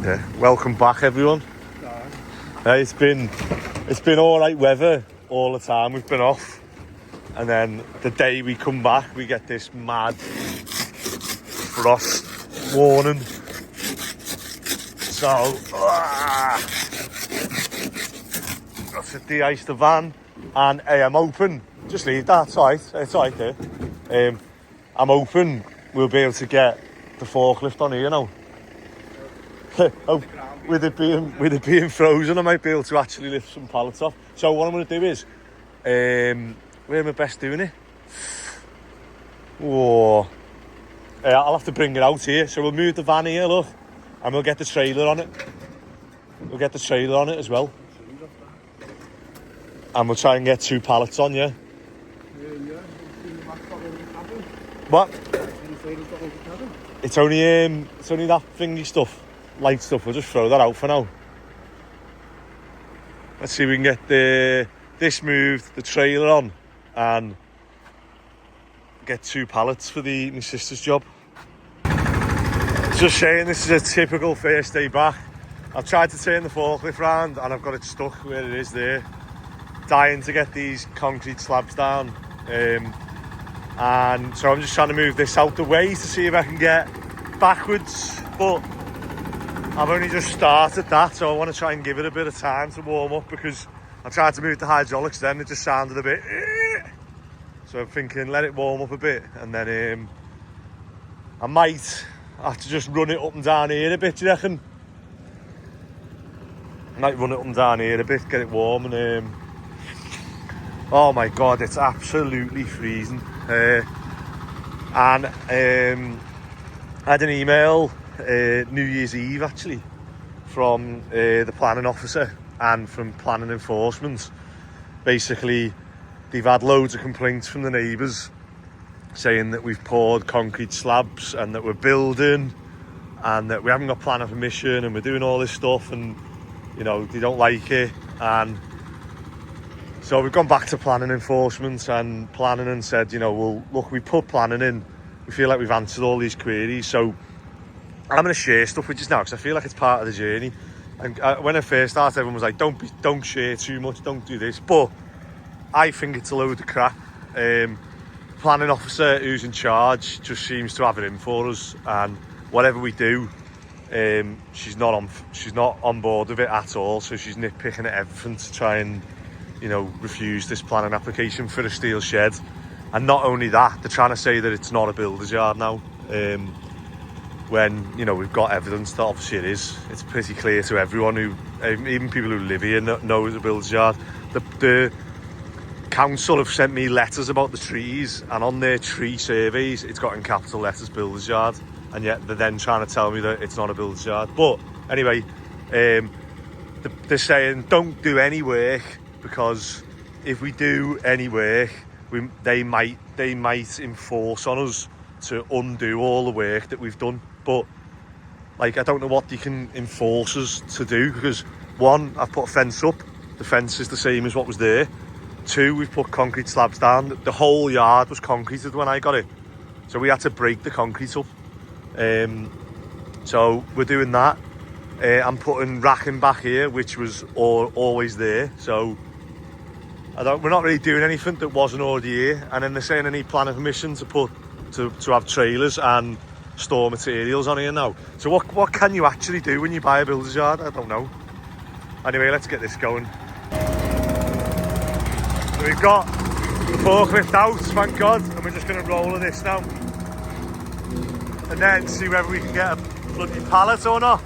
Yeah. Welcome back, everyone. It's been all right weather all the time we've been off, and then the day we come back, we get this mad frost warning. So, I've de-iced the van, and I'm hoping. Just leave that. It's alright there. I'm hoping we'll be able to get the forklift on here now. With it being frozen, I might be able to actually lift some pallets off. So what I'm going to do is, where am I best doing it? Whoa. I'll have to bring it out here. So we'll move the van here, look, and we'll get the trailer on it. We'll get the trailer on it as well. And we'll try and get 2 pallets on, yeah? What? It's only that thingy stuff. Light stuff. We'll just throw that out for now. Let's see if we can get this moved, the trailer on, and get 2 pallets for my sister's job. Just saying, this is a typical first day back. I've tried to turn the forklift round and I've got it stuck where it is there. Dying to get these concrete slabs down. And so I'm just trying to move this out the way to see if I can get backwards, but I've only just started that, so I want to try and give it a bit of time to warm up, because I tried to move the hydraulics then, it just sounded a bit so I'm thinking let it warm up a bit, and then I might have to just run it up and down here a bit, do you reckon? I might run it up and down here a bit, get it warm, and oh my god, it's absolutely freezing. And I had an email New Year's Eve actually from the planning officer and from planning enforcement. Basically, they've had loads of complaints from the neighbours saying that we've poured concrete slabs and that we're building and that we haven't got planning permission and we're doing all this stuff, and you know, they don't like it. And so we've gone back to planning enforcement and planning and said, you know, well, look, we put planning in. We feel like we've answered all these queries. So I'm going to share stuff with you now because I feel like it's part of the journey. And when I first started, everyone was like, don't share too much, don't do this. But I think it's a load of crap. Planning officer who's in charge just seems to have it in for us. And whatever we do, she's not on board with it at all. So she's nitpicking at everything to try and, you know, refuse this planning application for a steel shed. And not only that, they're trying to say that it's not a builder's yard now, when, you know, we've got evidence that obviously it is. It's pretty clear to everyone who, even people who live here, know it's a builder's yard. The council have sent me letters about the trees, and on their tree surveys, it's got in capital letters builder's yard, and yet they're then trying to tell me that it's not a builder's yard. But anyway, they're saying don't do any work, because if we do any work, they might enforce on us to undo all the work that we've done. But like, I don't know what they can enforce us to do, because 1, I've put a fence up, the fence is the same as what was there. 2, we've put concrete slabs down. The whole yard was concreted when I got it, so we had to break the concrete up. So we're doing that. I'm putting racking back here, which was always there, so we're not really doing anything that wasn't already here. And then they're saying I need planning permission to have trailers and store materials on here now. So what can you actually do when you buy a builder's yard? I don't know. Anyway, let's get this going. So we've got the forklift out, thank God, and we're just going to roll with this now. And then see whether we can get a bloody pallet or not.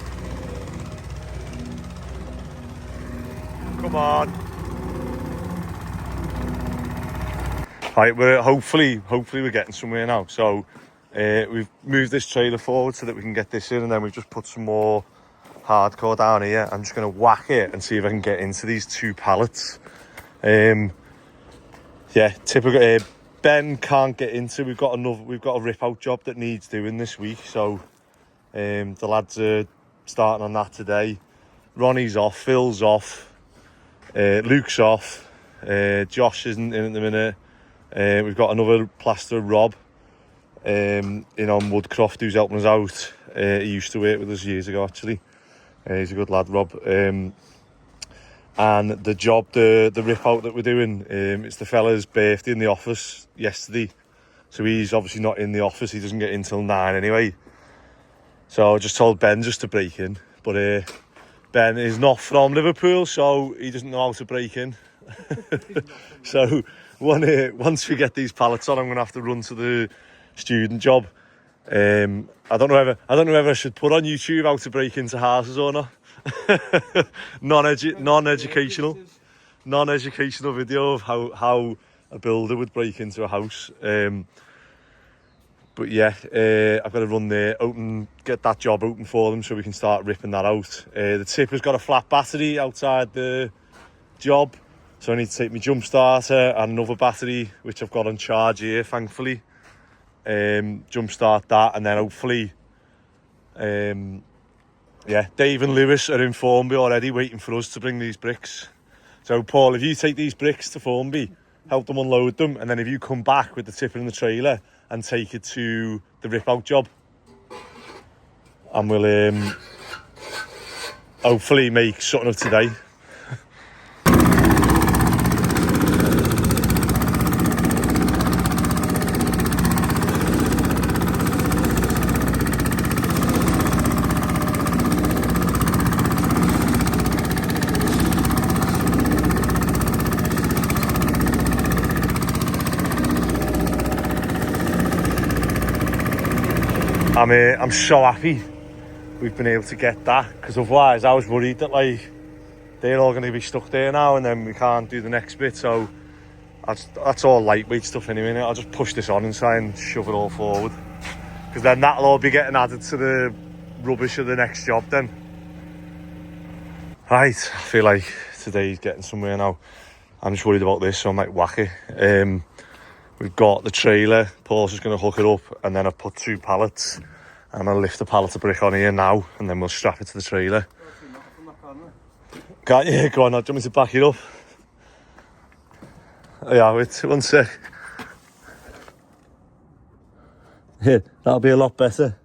Come on. Right, we're hopefully we're getting somewhere now. So we've moved this trailer forward so that we can get this in, and then we've just put some more hardcore down here. I'm just going to whack it and see if I can get into these 2 pallets. Yeah, typical. Ben can't get into. We've got a rip out job that needs doing this week, so the lads are starting on that today. Ronnie's off, Phil's off, Luke's off, Josh isn't in at the minute. We've got another plasterer, Rob, in on Woodcroft, who's helping us out. He used to work with us years ago, actually. He's a good lad, Rob. And the job, the rip out that we're doing, it's the fella's birthday in the office yesterday. So he's obviously not in the office. He doesn't get in till 9 anyway. So I just told Ben just to break in. But Ben is not from Liverpool, so he doesn't know how to break in. So once we get these pallets on, I'm going to have to run to the student job. I don't know whether I should put on YouTube how to break into houses or not. non-educational video of how a builder would break into a house. But yeah, I've got to run there, get that job open for them so we can start ripping that out. The tipper's got a flat battery outside the job, so I need to take my jump starter and another battery which I've got on charge here, thankfully. Jump start that, and then hopefully Dave and Lewis are in Formby already waiting for us to bring these bricks. So Paul, if you take these bricks to Formby, help them unload them, and then if you come back with the tipper and the trailer and take it to the rip out job, and we'll hopefully make something of today. I'm so happy we've been able to get that, because otherwise I was worried that like they're all going to be stuck there now and then we can't do the next bit. So that's all lightweight stuff anyway. I'll just push this on and try and shove it all forward, because then that'll all be getting added to the rubbish of the next job then. Right, I feel like today's getting somewhere now. I'm just worried about this, so I might whack it. We've got the trailer, Paul's just going to hook it up, and then I've put 2 pallets. I'm going to lift the pallet of brick on here now, and then we'll strap it to the trailer. Can't you? Go on, do you want me to back it up? Oh, yeah, wait, one sec. Yeah, that'll be a lot better.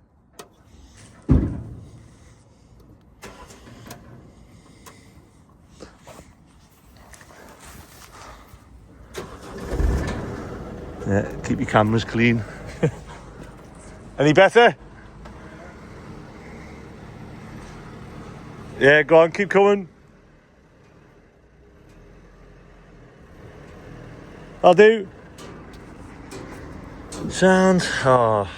Yeah, keep your cameras clean. Any better? Yeah, go on, keep coming. I'll do. Sound. Oh,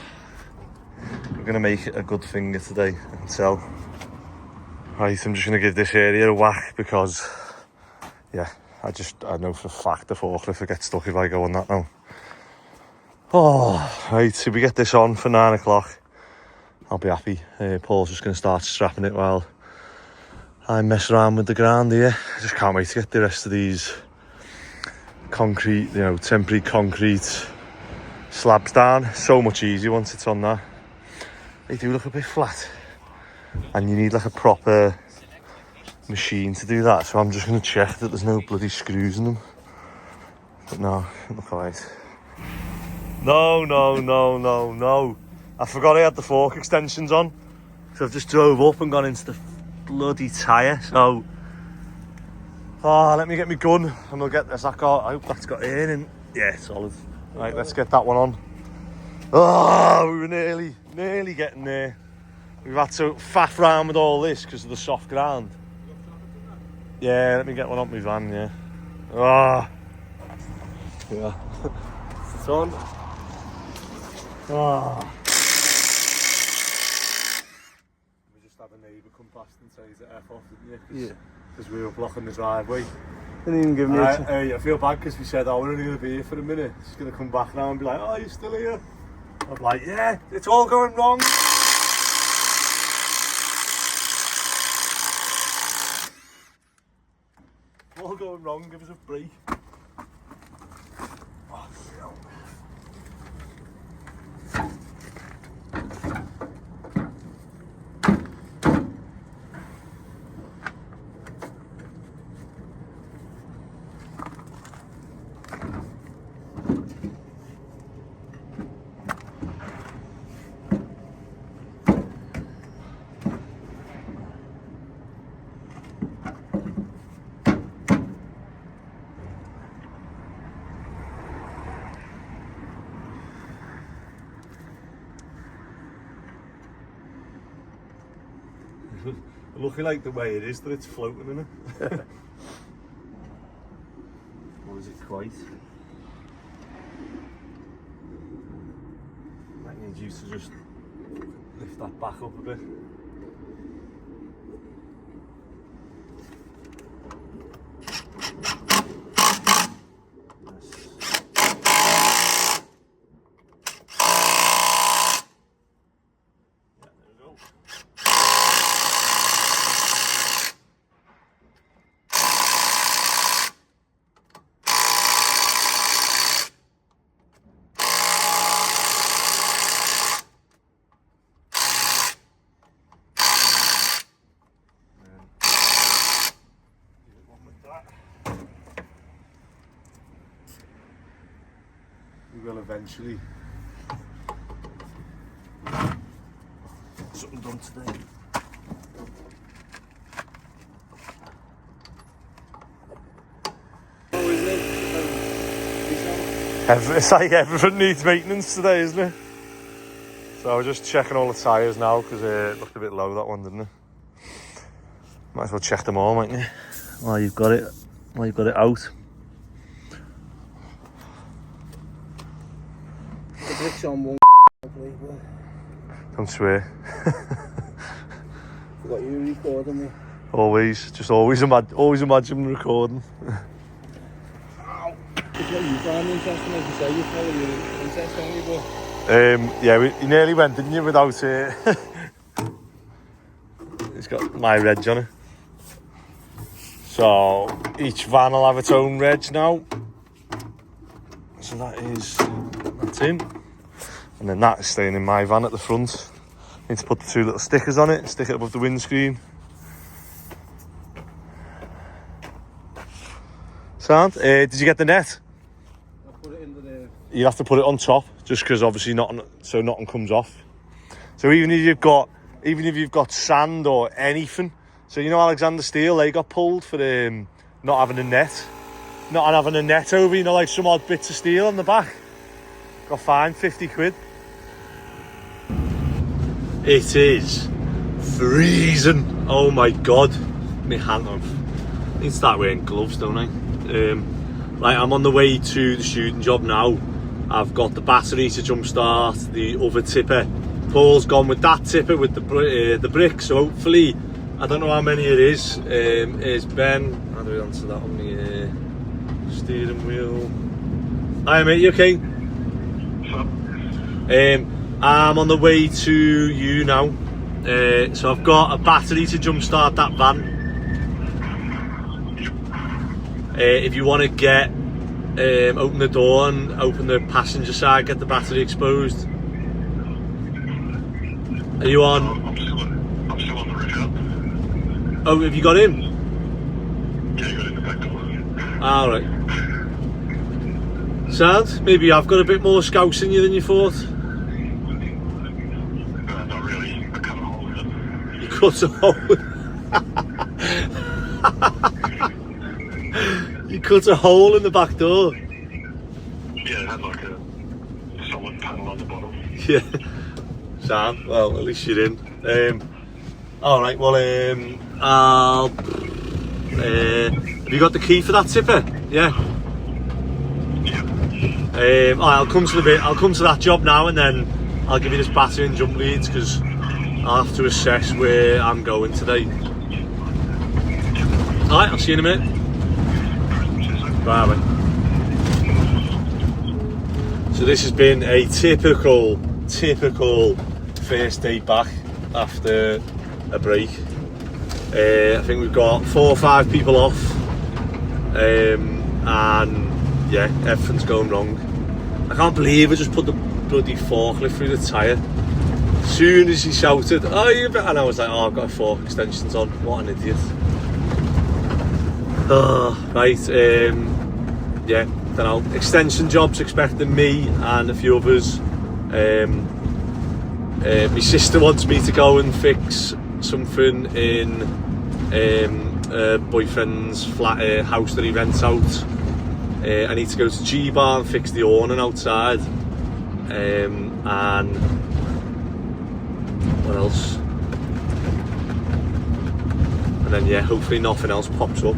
we're going to make it a good finger today, I can tell. Right, I'm just going to give this area a whack because, yeah, I know for a fact the forklift will get stuck if I go on that now. Oh, right, so we get this on for 9 o'clock. I'll be happy. Paul's just going to start strapping it while I mess around with the ground here. I just can't wait to get the rest of these concrete, temporary concrete slabs down. So much easier once it's on that. They do look a bit flat, and you need like a proper machine to do that. So I'm just going to check that there's no bloody screws in them. But no, look alright. No. I forgot I had the fork extensions on, so I've just drove up and gone into the bloody tyre. So, let me get my gun and we'll get this. I hope that's got air in. Yeah, solid. Right, let's get that one on. Oh, we were nearly getting there. We've had to faff round with all this because of the soft ground. Yeah, let me get one up my van, yeah. Yeah. It's on. We just had a neighbour come past and say he's at F off, didn't you? Yeah. Because we were blocking the driveway. Didn't even give me I feel bad because we said, we're only going to be here for a minute. She's going to come back now and be like, oh, you're still here? I'm like, yeah, it's all going wrong. All going wrong, give us a break. Oh, no. Lucky like the way it is that it's floating in it. Or is it quite? Might need you to just lift that back up a bit. We will eventually. Something done today. Oh, isn't it? It's like everything needs maintenance today, isn't it? So I was just checking all the tyres now because it looked a bit low, that one, didn't it? Might as well check them all, mightn't you? While you've got it out. The bricks on one. Don't swear. Forgot you recording me. Always imagine recording. It's what you find interesting, as you say, you follow your interest, don't you, but... Yeah, you nearly went, didn't you, without it? It's got my reg on it. So each van will have its own reg now. So that's in. And then that is staying in my van at the front. Need to put the 2 little stickers on it, stick it above the windscreen. Sound? Did you get the net? I'll put it into the... You have to put it on top, just because obviously nothing comes off. So even if you've got sand or anything, so you know Alexander Steel, they got pulled for not having a net over, you know, like some odd bits of steel on the back. Got fined 50 quid. It is freezing. Oh my god, my hand off. I need to start wearing gloves, don't I? Like, I'm on the way to the shooting job now. I've got the battery to jumpstart the other tipper. Paul's gone with that tipper with the brick, so hopefully, I don't know how many it is. Is Ben? How do we answer that on the steering wheel? Hi mate, you okay? I'm on the way to you now. So I've got a battery to jumpstart that van. If you want to get open the door and open the passenger side, get the battery exposed. Are you on? I'm still on the radio. Oh, have you got in? Yeah, you got in the back door. Alright. Sound? Maybe I've got a bit more scouts in you than you thought. Not really. I cut a hole in it. You cut a hole. You cut a hole in the back door. Yeah, it had like a solid panel on the bottom. Yeah. Sound? Well, at least you're in. Alright, well, have you got the key for that tipper? Yeah. Yeah. I'll come to that job now, and then I'll give you this battery and jump leads, because I'll have to assess where I'm going today. Alright, I'll see you in a minute. Bye bye. So this has been a typical first day back after a break. I think we've got 4 or 5 people off, and yeah, everything's going wrong. I can't believe I just put the bloody forklift through the tyre. As soon as he shouted, "Oh, you better," and I was like, "Oh, I've got 4 extensions on." What an idiot. Oh, right, yeah, don't know. Extension jobs expecting me and a few others. My sister wants me to go and fix something in her boyfriend's flat house that he rents out. I need to go to G-Bar and fix the awning outside. And what else? then yeah, hopefully nothing else pops up.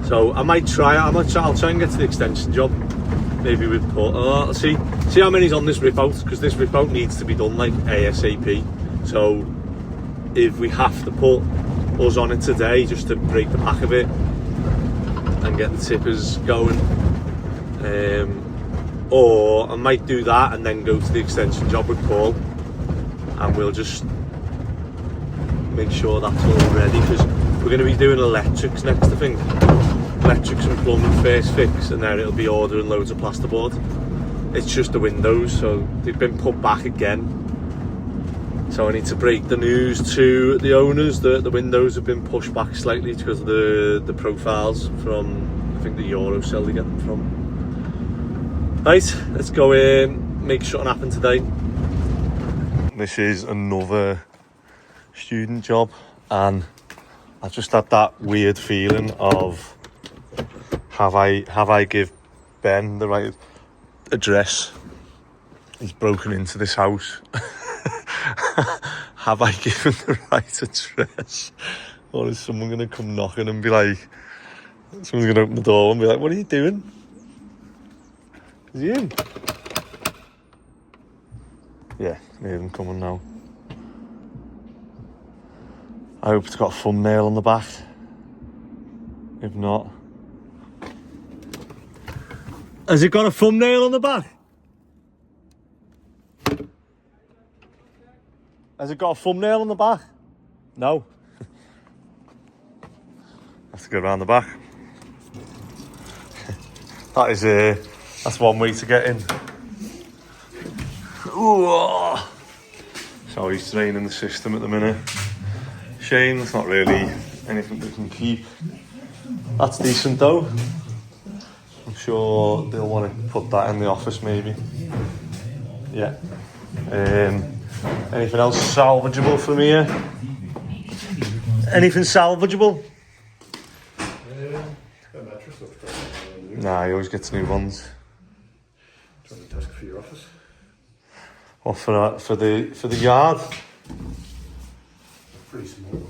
So I might try. I'll try and get to the extension job. Maybe with put. I'll see how many's on this rip out, because this rip out needs to be done like ASAP. So if we have to put us on it today just to break the back of it and get the tippers going, or I might do that and then go to the extension job with Paul, and we'll just make sure that's all ready, because we're going to be doing electrics next, I think. Electrics and plumbing first fix, and then it'll be ordering loads of plasterboard. It's just the windows, so they've been put back again. So I need to break the news to the owners that the windows have been pushed back slightly because of the profiles from, I think, the Euro cell they get them from. Right, let's go in, make something happen today. This is another student job, and I've just had that weird feeling of have I give Ben the right address? He's broken into this house. Have I given the right address? Or is someone going to come knocking and be like, someone's going to open the door and be like, what are you doing? Is he in? Yeah, I hear him coming now. I hope it's got a thumbnail on the back. If not. Has it got a thumbnail on the back? Has it got a thumbnail on the back? No. Have to go around the back. That's one way to get in. Ooh. So he's draining the system at the minute. Shame, it's not really anything we can keep. That's decent though. I'm sure they'll want to put that in the office maybe. Yeah. Anything else salvageable from here? Anything salvageable? Nah, he always gets new ones. Do you want a desk for your office? What, for the yard? Pretty small.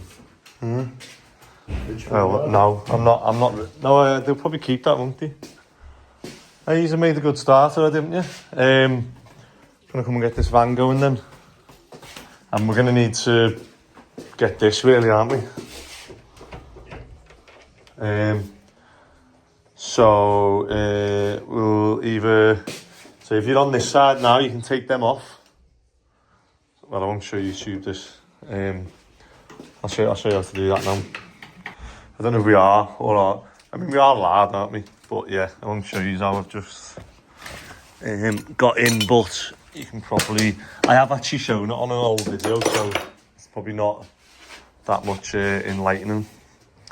Oh no, I'm not. No, they'll probably keep that, won't they? Hey, you made a good starter, didn't you? Gonna come and get this van going then, and we're gonna need to get this really, aren't we? So we'll either. So if you're on this side now, you can take them off. Well, I won't show YouTube this. I'll show you how to do that now. I don't know if we are or not. I mean, we are allowed, aren't we? But yeah, I won't show you how I've just got in, but you can probably... I have actually shown it on an old video, so it's probably not that much enlightening.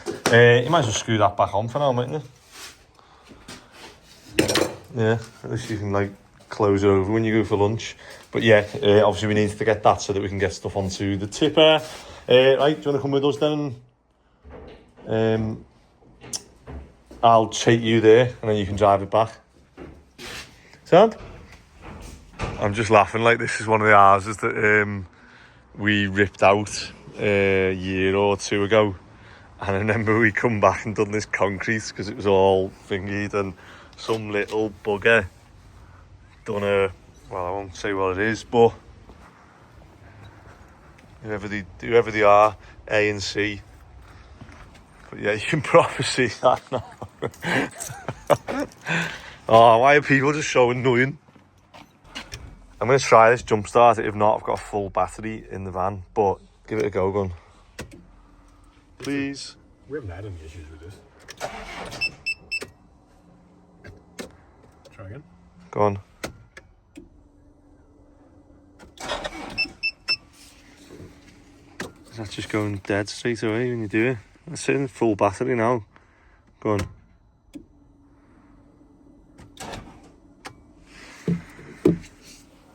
You might as well screw that back on for now, mightn't you? Yeah, at least you can like close it over when you go for lunch. But yeah, obviously we need to get that so that we can get stuff onto the tipper. Right, do you want to come with us then? I'll take you there and then you can drive it back. Sound? I'm just laughing like this is one of the houses that we ripped out a year or two ago. And I remember we come back and done this concrete because it was all thingied, and some little bugger done a, well, I won't say what it is, but whoever they are, A and C. But yeah, you can probably see that now. Oh, why are people just so annoying? I'm going to try this, jump start it. If not, I've got a full battery in the van, but give it a go, gun. Please. We haven't had any issues with this. Try again. Go on. Is that just going dead straight away when you do it? It's in full battery now. Go on.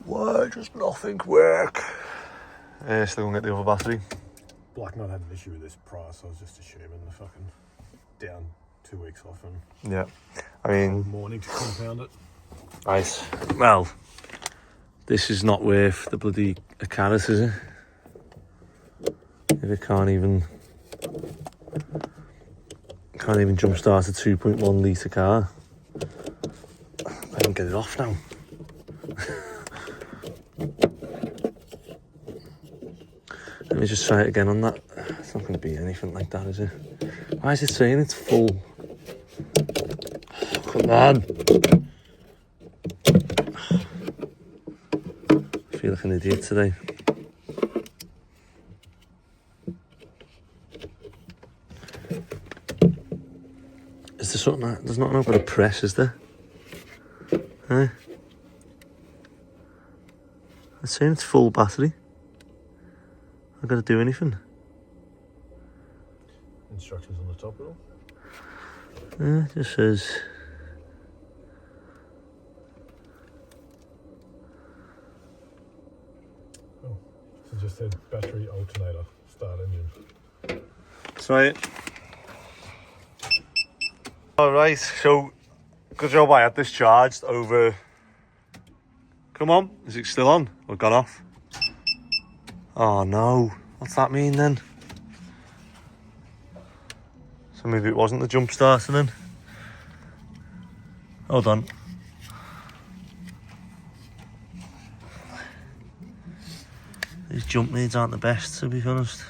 Why does nothing work? Still gonna get the other battery. Black Knight had an issue with this price, so I was just assuming the fucking down 2 weeks off and Yeah. I mean, morning to compound it. Right. Well, this is not worth the bloody a carrot, is it? If it can't even Can't even jump start a 2.1 litre car. I can get it off now. Let me just try it again on that. It's not going to be anything like that, is it? Why is it saying it's full? Come on. I feel like an idiot today. Is there something that, there's not enough of a press, is there? Huh? It's saying it's full battery. I've got to do anything. Instructions on the top of it all. It just says... Oh, so just said battery alternator, start engine. Try it. Alright, so good job I had this charged over... Come on, is it still on or gone off? Oh no, what's that mean then? So maybe it wasn't the jump starter then? Hold on. These jump leads aren't the best, to be honest.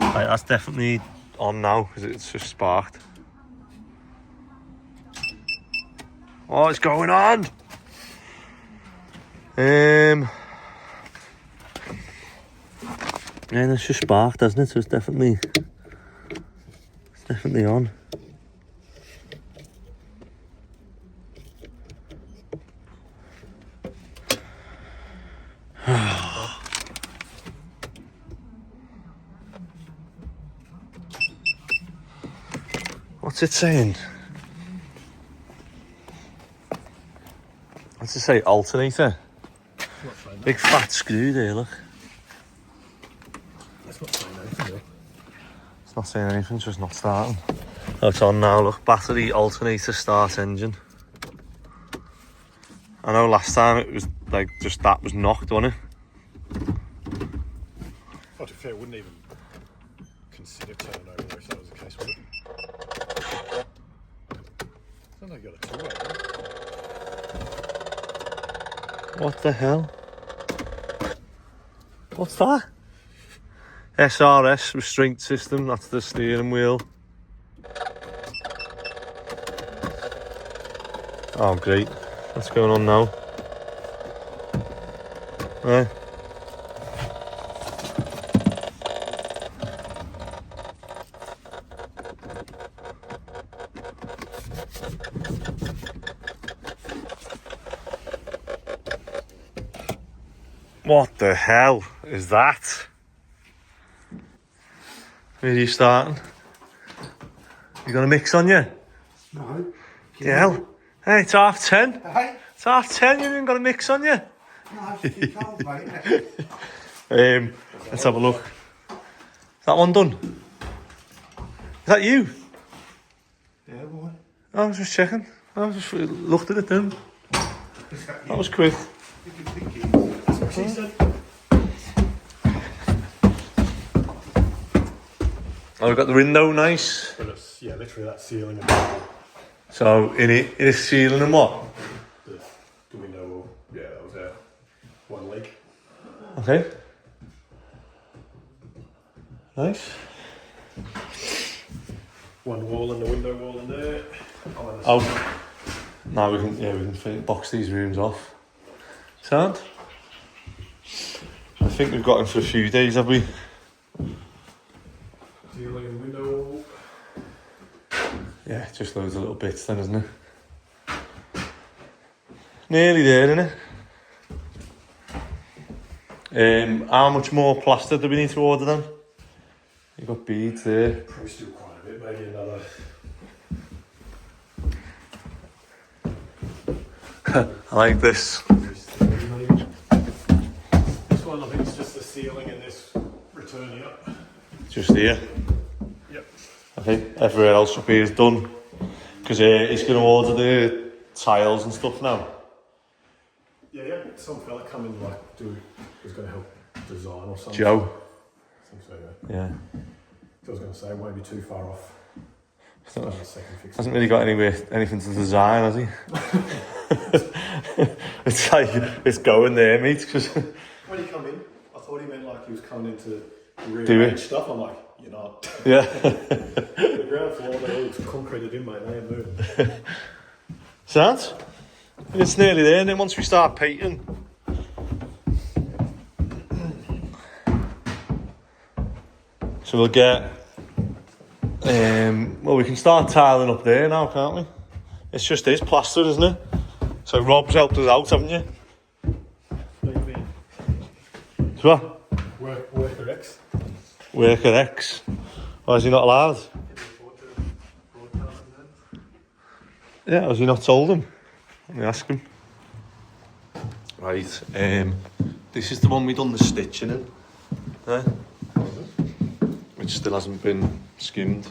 Right, that's definitely on now because it's just sparked. What's going on? Yeah, that's just sparked, hasn't it? So it's definitely on. What's it saying? What's it say? Alternator? Big fat screw there, look. That's not saying anything, though. It's not saying anything, it's just not starting. Oh, it's on now, look. Battery, alternator, start engine. I know last time it was like just that was knocked, wasn't it? Oh, to be fair, I wouldn't even consider turning over if that was the case, would it? I don't know, you got a two-way. What the hell? What's that? SRS restraint system, that's the steering wheel. Oh great, what's going on now? Right. What the hell is that? Where are you starting? You got a mix on you? No. The hell? Hey, it's 10:30. Hey? It's 10:30, you haven't got a mix on you? No, it's too cold, mate, isn't it? Let's have a look. Is that one done? Is that you? Yeah, boy. I was just checking. I just looked at it then. That was quick. That's what she said. Oh, we've got the window, nice. But it's, yeah, literally that ceiling and So, in a ceiling and what? the window, yeah, that was out. One leak. Okay. Nice. One wall and the window wall in there. Oh. Now we can box these rooms off. Sound? I think we've got them for a few days, have we? Ceiling and window wall. Yeah, just loads of little bits then, isn't it? Nearly there, isn't it? How much more plaster do we need to order then? You've got beads there. Probably still quite a bit, maybe another. I like this. This one, I think it's just the ceiling and this returning up. Just here. Yep. I think everywhere else up here is done. Because he's going to order the tiles and stuff now. Yeah, yeah. Some fella come in was going to help design or something. Joe. I think so, yeah. Yeah. I was going to say, it won't be too far off. Hasn't really got anything to design, has he? It's like, it's going there, mate. Cause when he come in, I thought he meant like he was coming in to Do rearrange it. stuff. I'm like, you're not. Yeah. The ground floor, they all concreted in, mate. They ain't moving. Sounds? It's nearly there, and then once we start painting. So we'll get, well, we can start tiling up there now, can't we? It's just this plaster, isn't it? So Rob's helped us out, haven't you? What? Worker X. Worker X. Why is he not allowed? Yeah, has he not told him? Let me ask him. Right, this is the one we done the stitching in. Which still hasn't been skimmed.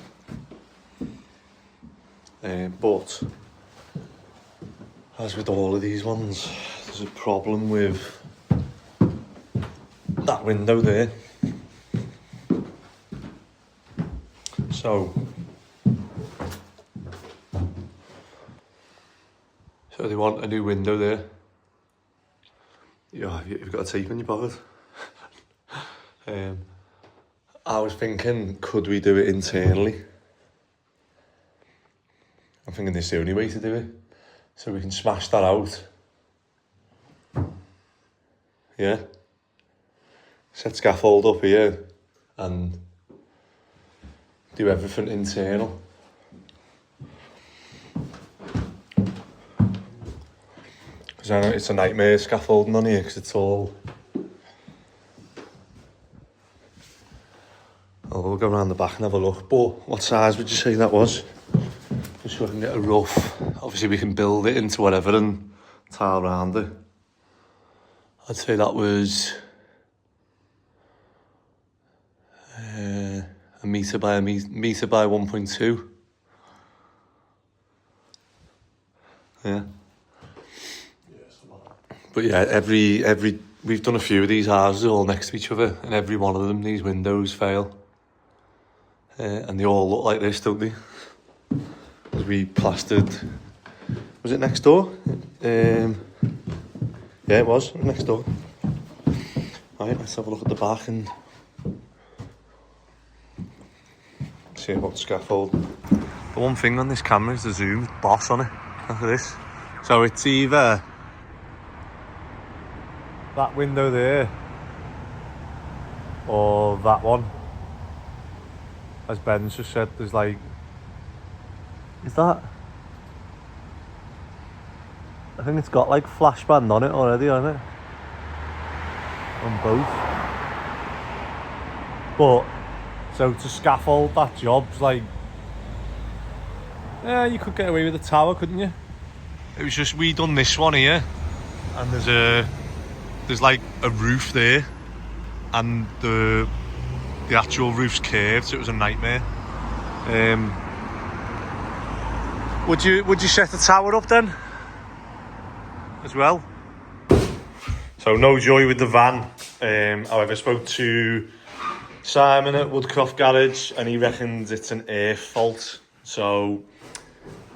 But, as with all of these ones, there's a problem with that window there. So they want a new window there. Yeah, you've got a tape in your pocket. I was thinking, could we do it internally? I'm thinking this is the only way to do it. So we can smash that out. Yeah. Set scaffold up here and do everything internal. Because I know it's a nightmare scaffolding on here because it's all... Oh, we'll go around the back and have a look. But what size would you say that was? Just so I can get a rough. Obviously we can build it into whatever and tile around it. I'd say that was a metre by 1.2. Yeah. But yeah, we've done a few of these houses all next to each other, and every one of them, these windows fail. And they all look like this, don't they? As we plastered, was it next door? Yeah, it was next door. Right, let's have a look at the back and see about scaffold. The one thing on this camera is the zoom, boss on it. Look at this. So it's either that window there or that one. As Ben's just said, there's like, is that? I think it's got like flashband on it already, hasn't it? On both. But, so to scaffold that job's like, yeah, you could get away with the tower, couldn't you? It was just, we done this one here, and there's like a roof there, and the actual roof's curved, so it was a nightmare. Would you set the tower up then? As well? So no joy with the van. However, I spoke to Simon at Woodcroft Garage and he reckons it's an air fault. So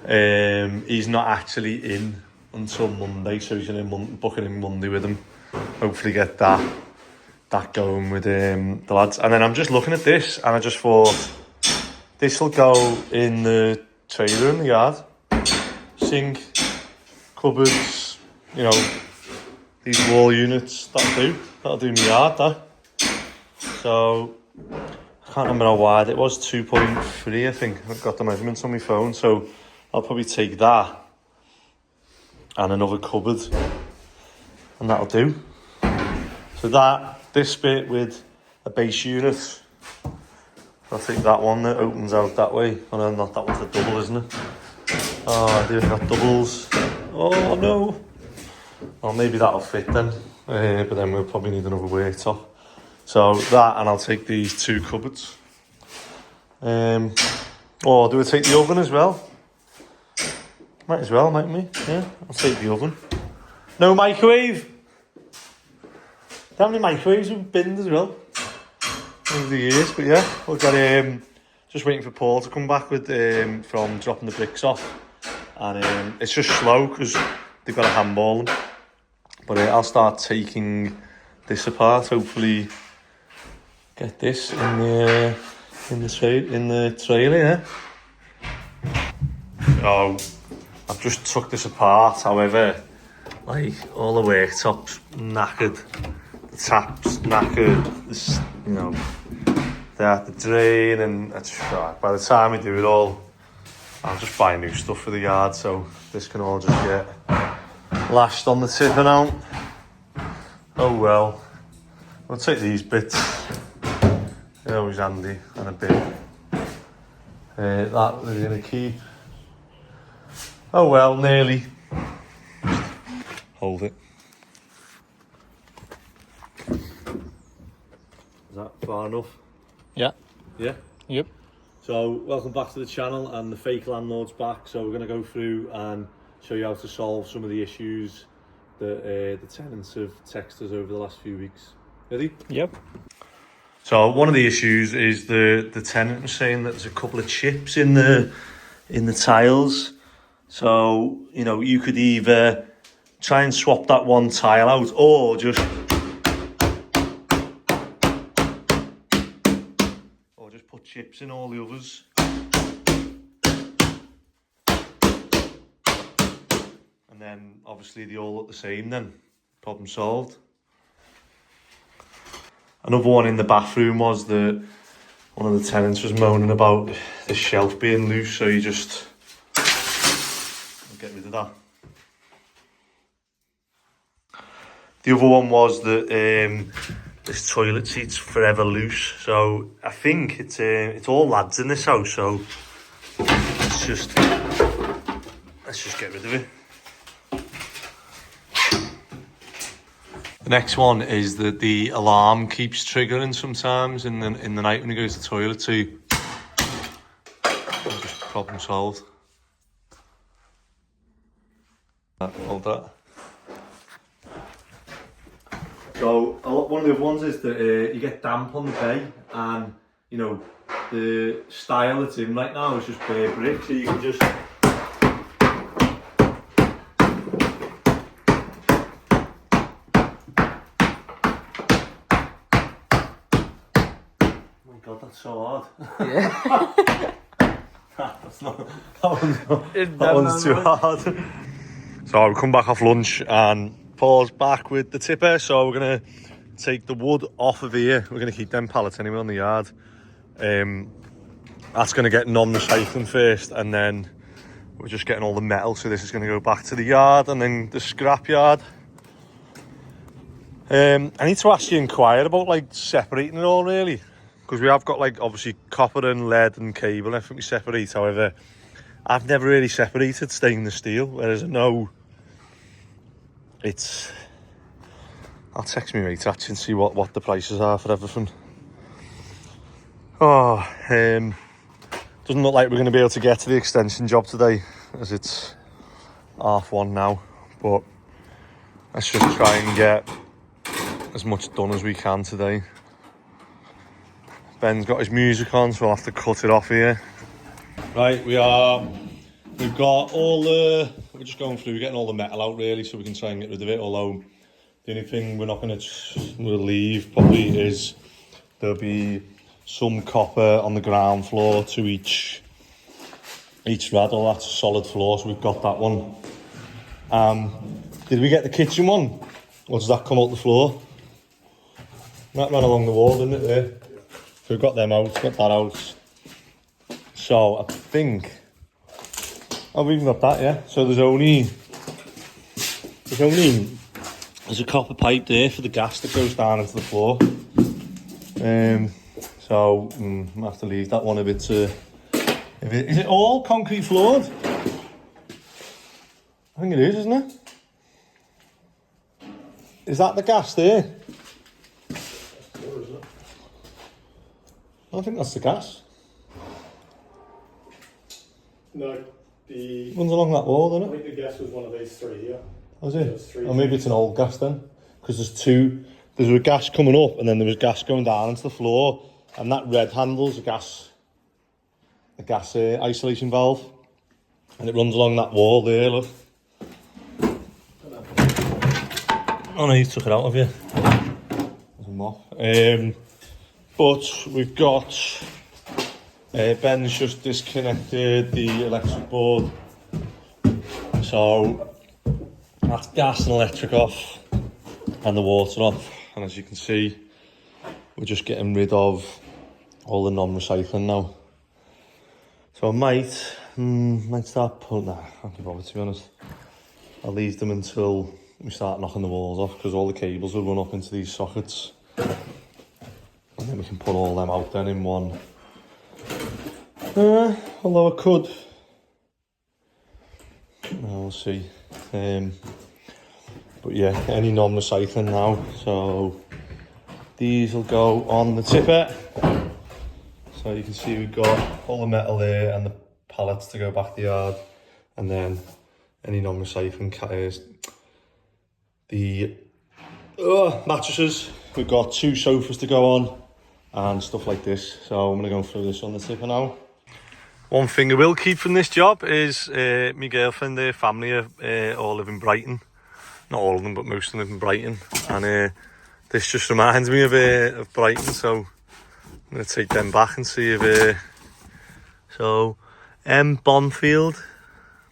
he's not actually in until Monday, so he's going to booking in Monday with him. Hopefully get that going with the lads. And then I'm just looking at this and I just thought this will go in the trailer in the yard. Sink, cupboards, you know, these wall units, that'll do in the yard, that. So I can't remember how wide it was, 2.3 I think. I've got the measurements on my phone, so I'll probably take that and another cupboard and that'll do. So this bit with a base unit, I'll take that one that opens out that way. Oh no, not that one's a double, isn't it? Oh, I do have doubles. Oh no. Well, maybe that'll fit then. But then we'll probably need another worktop. So that, and I'll take these two cupboards. Or do we take the oven as well? Might as well, mightn't we? Yeah, I'll take the oven. No microwave. How many microwaves we've binned as well over the years? But yeah, we'll get just waiting for Paul to come back with from dropping the bricks off, and it's just slow because they've got to handball them. But I'll start taking this apart. Hopefully, get this in the trailer. Yeah. So I've just took this apart. However, like all the worktops knackered, the taps knackered. This, you know. They have the drain, and by the time we do it all, I'll just buy new stuff for the yard, so this can all just get lashed on the tipper now. Oh well, we'll take these bits. They're always handy and a bit. That we're going to keep. Oh well, nearly. Hold it. Is that far enough? Yeah. Yeah? Yep. So, welcome back to the channel, and the fake landlord's back. So we're going to go through and show you how to solve some of the issues that the tenants have texted us over the last few weeks. Ready? Yep. So one of the issues is the tenant was saying that there's a couple of chips in the tiles. So, you know, you could either try and swap that one tile out, or just put chips in all the others. And then obviously they all look the same then. Problem solved. Another one in the bathroom was that one of the tenants was moaning about the shelf being loose, so you just get rid of that. The other one was that this toilet seat's forever loose, so I think it's all lads in this house, so let's just get rid of it. The next one is that the alarm keeps triggering sometimes in the night when he goes to the toilet, so just problem solved. Hold that. So one of the other ones is that you get damp on the bay, and you know the style it's in right now is just bare brick, so you can just God, that's so hard. Yeah. that one's too hard. So we come back off lunch and Paul's back with the tipper, so we're going to take the wood off of here. We're going to keep them pallets anyway on the yard. That's going to get non-recycling first, and then we're just getting all the metal, so this is going to go back to the yard and then the scrap yard. I need to actually inquire about like separating it all really, because we have got like obviously copper and lead and cable, I think we separate. However, I've never really separated stainless steel, whereas I know it's... I'll text me mate actually and see what the prices are for everything. Doesn't look like we're going to be able to get to the extension job today, as it's 1:30 now, but let's just try and get as much done as we can today. Ben's got his music on, so I'll have to cut it off here. Right, we've got all we're just going through getting all the metal out really, so we can try and get rid of it, although the only thing we'll leave probably is there'll be some copper on the ground floor to each raddle. That's a solid floor, so we've got that one. Did we get the kitchen one, or does that come out the floor? That ran along the wall, didn't it, there? So we've got them out, got that out. So I think... Oh, we've got that, yeah. So there's a copper pipe there for the gas that goes down into the floor. So I have to leave that one a bit to... Is it all concrete floored? I think it is, isn't it? Is that the gas there? I think that's the gas. No, the... Runs along that wall, doesn't I it? think the gas was one of these three here. Was it? Three. Or maybe it's an old gas then. Because there's two. There's a gas coming up and then there was gas going down into the floor. And that red handle's a gas a gas isolation valve, and it runs along that wall there, look. Oh no, you took it out of you. There's a mop. But we've got Ben's just disconnected the electric board, so that's gas and electric off and the water off, and as you can see we're just getting rid of all the non-recycling now. So I might start pulling, nah, I can't be bothered to be honest. I'll leave them until we start knocking the walls off, because all the cables will run up into these sockets, and then we can pull all them out then in one. Although I could, we'll see. But yeah, any non-recycling now, so these will go on the tipper. So you can see we've got all the metal there and the pallets to go back to the yard, and then any non-recycling the mattresses. We've got 2 sofas to go on and stuff like this, so I'm going to go through this on the tipper now. One thing I will keep from this job is my girlfriend, their family all live in Brighton. Not all of them, but most of them live in Brighton, and this just reminds me of Brighton, so I'm going to take them back and see if so Bonfield,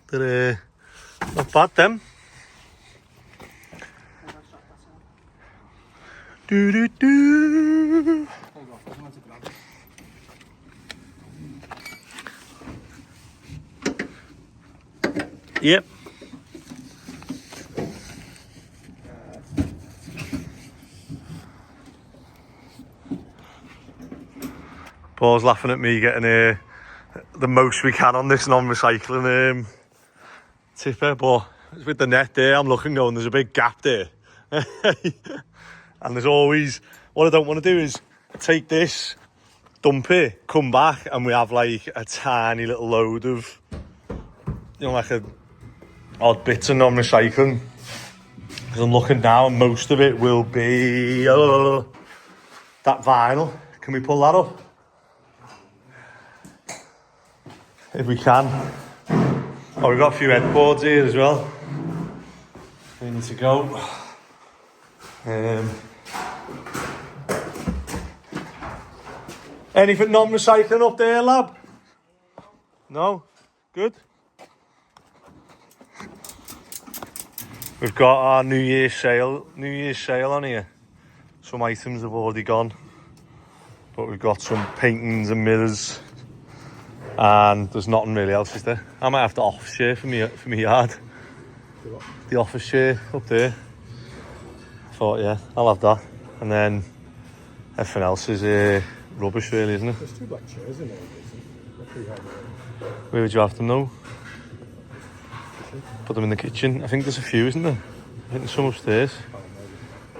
they're not bad them. Do do do. Yep. Paul's laughing at me getting the most we can on this non-recycling tipper, but with the net there, I'm looking going, there's a big gap there. And there's always, what I don't want to do is take this, dump it, come back, and we have like a tiny little load of, you know, like a odd bits of non-recycling. Because I'm looking now and most of it will be that vinyl. Can we pull that up? If we can. Oh, we've got a few headboards here as well. We need to go. Anything non-recycling up there, lab? No? Good? We've got our New Year's sale on here. Some items have already gone, but we've got some paintings and mirrors, and there's nothing really else, is there? I might have the office chair for me yard. The office chair up there. I thought, yeah, I'll have that, and then everything else is rubbish, really, isn't it? There's 2 black chairs in there. Where would you have them though? Put them in the kitchen. I think there's a few, isn't there? I think there's some upstairs.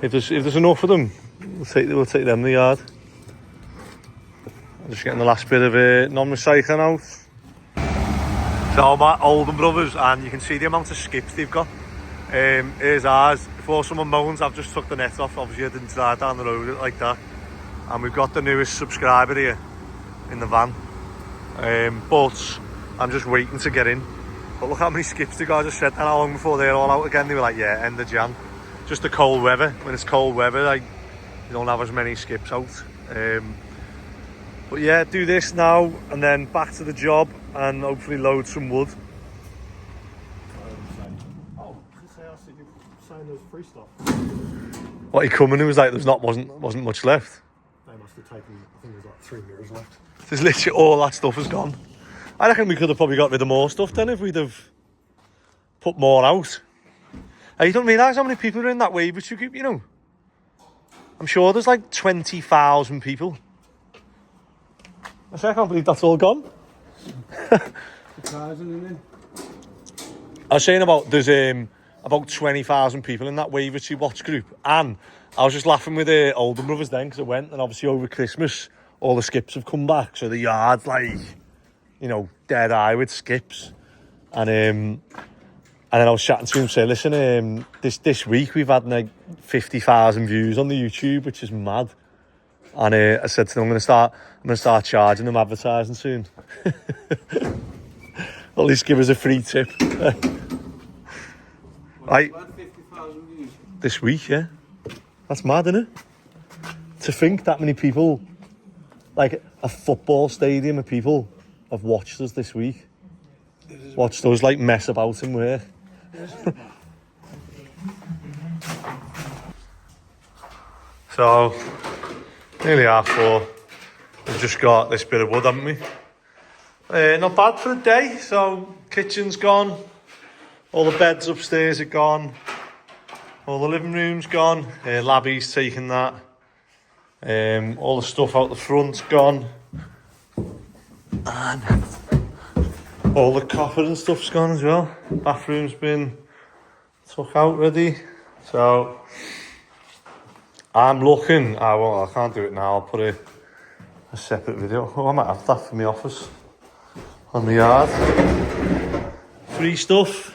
If there's enough of them, we'll take them to the yard. I'm just getting the last bit of non-recycling out. So my Oldham brothers, and you can see the amount of skips they've got. Here's ours. Before someone moans, I've just took the net off. Obviously I didn't drive down the road like that. And we've got the newest subscriber here in the van. But I'm just waiting to get in. But look how many skips they got. I just said that, how long before they're all out again? They were like, yeah, end of Jan. Just the cold weather. When it's cold weather, like, you don't have as many skips out. But yeah, do this now and then back to the job and hopefully load some wood. Oh, this house that you're saying there's free stuff. What, he come in and was like, wasn't much left. They must have taken, I think there's like 3 mirrors left. There's literally all that stuff has gone. I reckon we could have probably got rid of more stuff then if we'd have put more out. Hey, you don't realise how many people are in that Weavertree group, you know? I'm sure there's like 20,000 people. I can't believe that's all gone. I was saying there's about 20,000 people in that Weavertree watch group, and I was just laughing with the Oldham brothers then because I went, and obviously over Christmas all the skips have come back, so the yard's like, you know, dead eye with skips. And then I was chatting to him, saying, listen, this week we've had like 50,000 views on the YouTube, which is mad. And I said to them, I'm gonna start charging them advertising soon. At least give us a free tip. Right. This week, yeah. That's mad, isn't it? To think that many people, like a football stadium of people, have watched us this week. Watched us like mess about in work. So, nearly 4:30. We've just got this bit of wood, haven't we? Not bad for the day. So, kitchen's gone. All the beds upstairs are gone. All the living room's gone. Labby's taken that. All the stuff out the front's gone. And all the copper and stuff's gone as well. Bathroom's been took out ready. So I'm looking. I can't do it now. I'll put a separate video. Oh, I might have that for my office on the yard. Free stuff.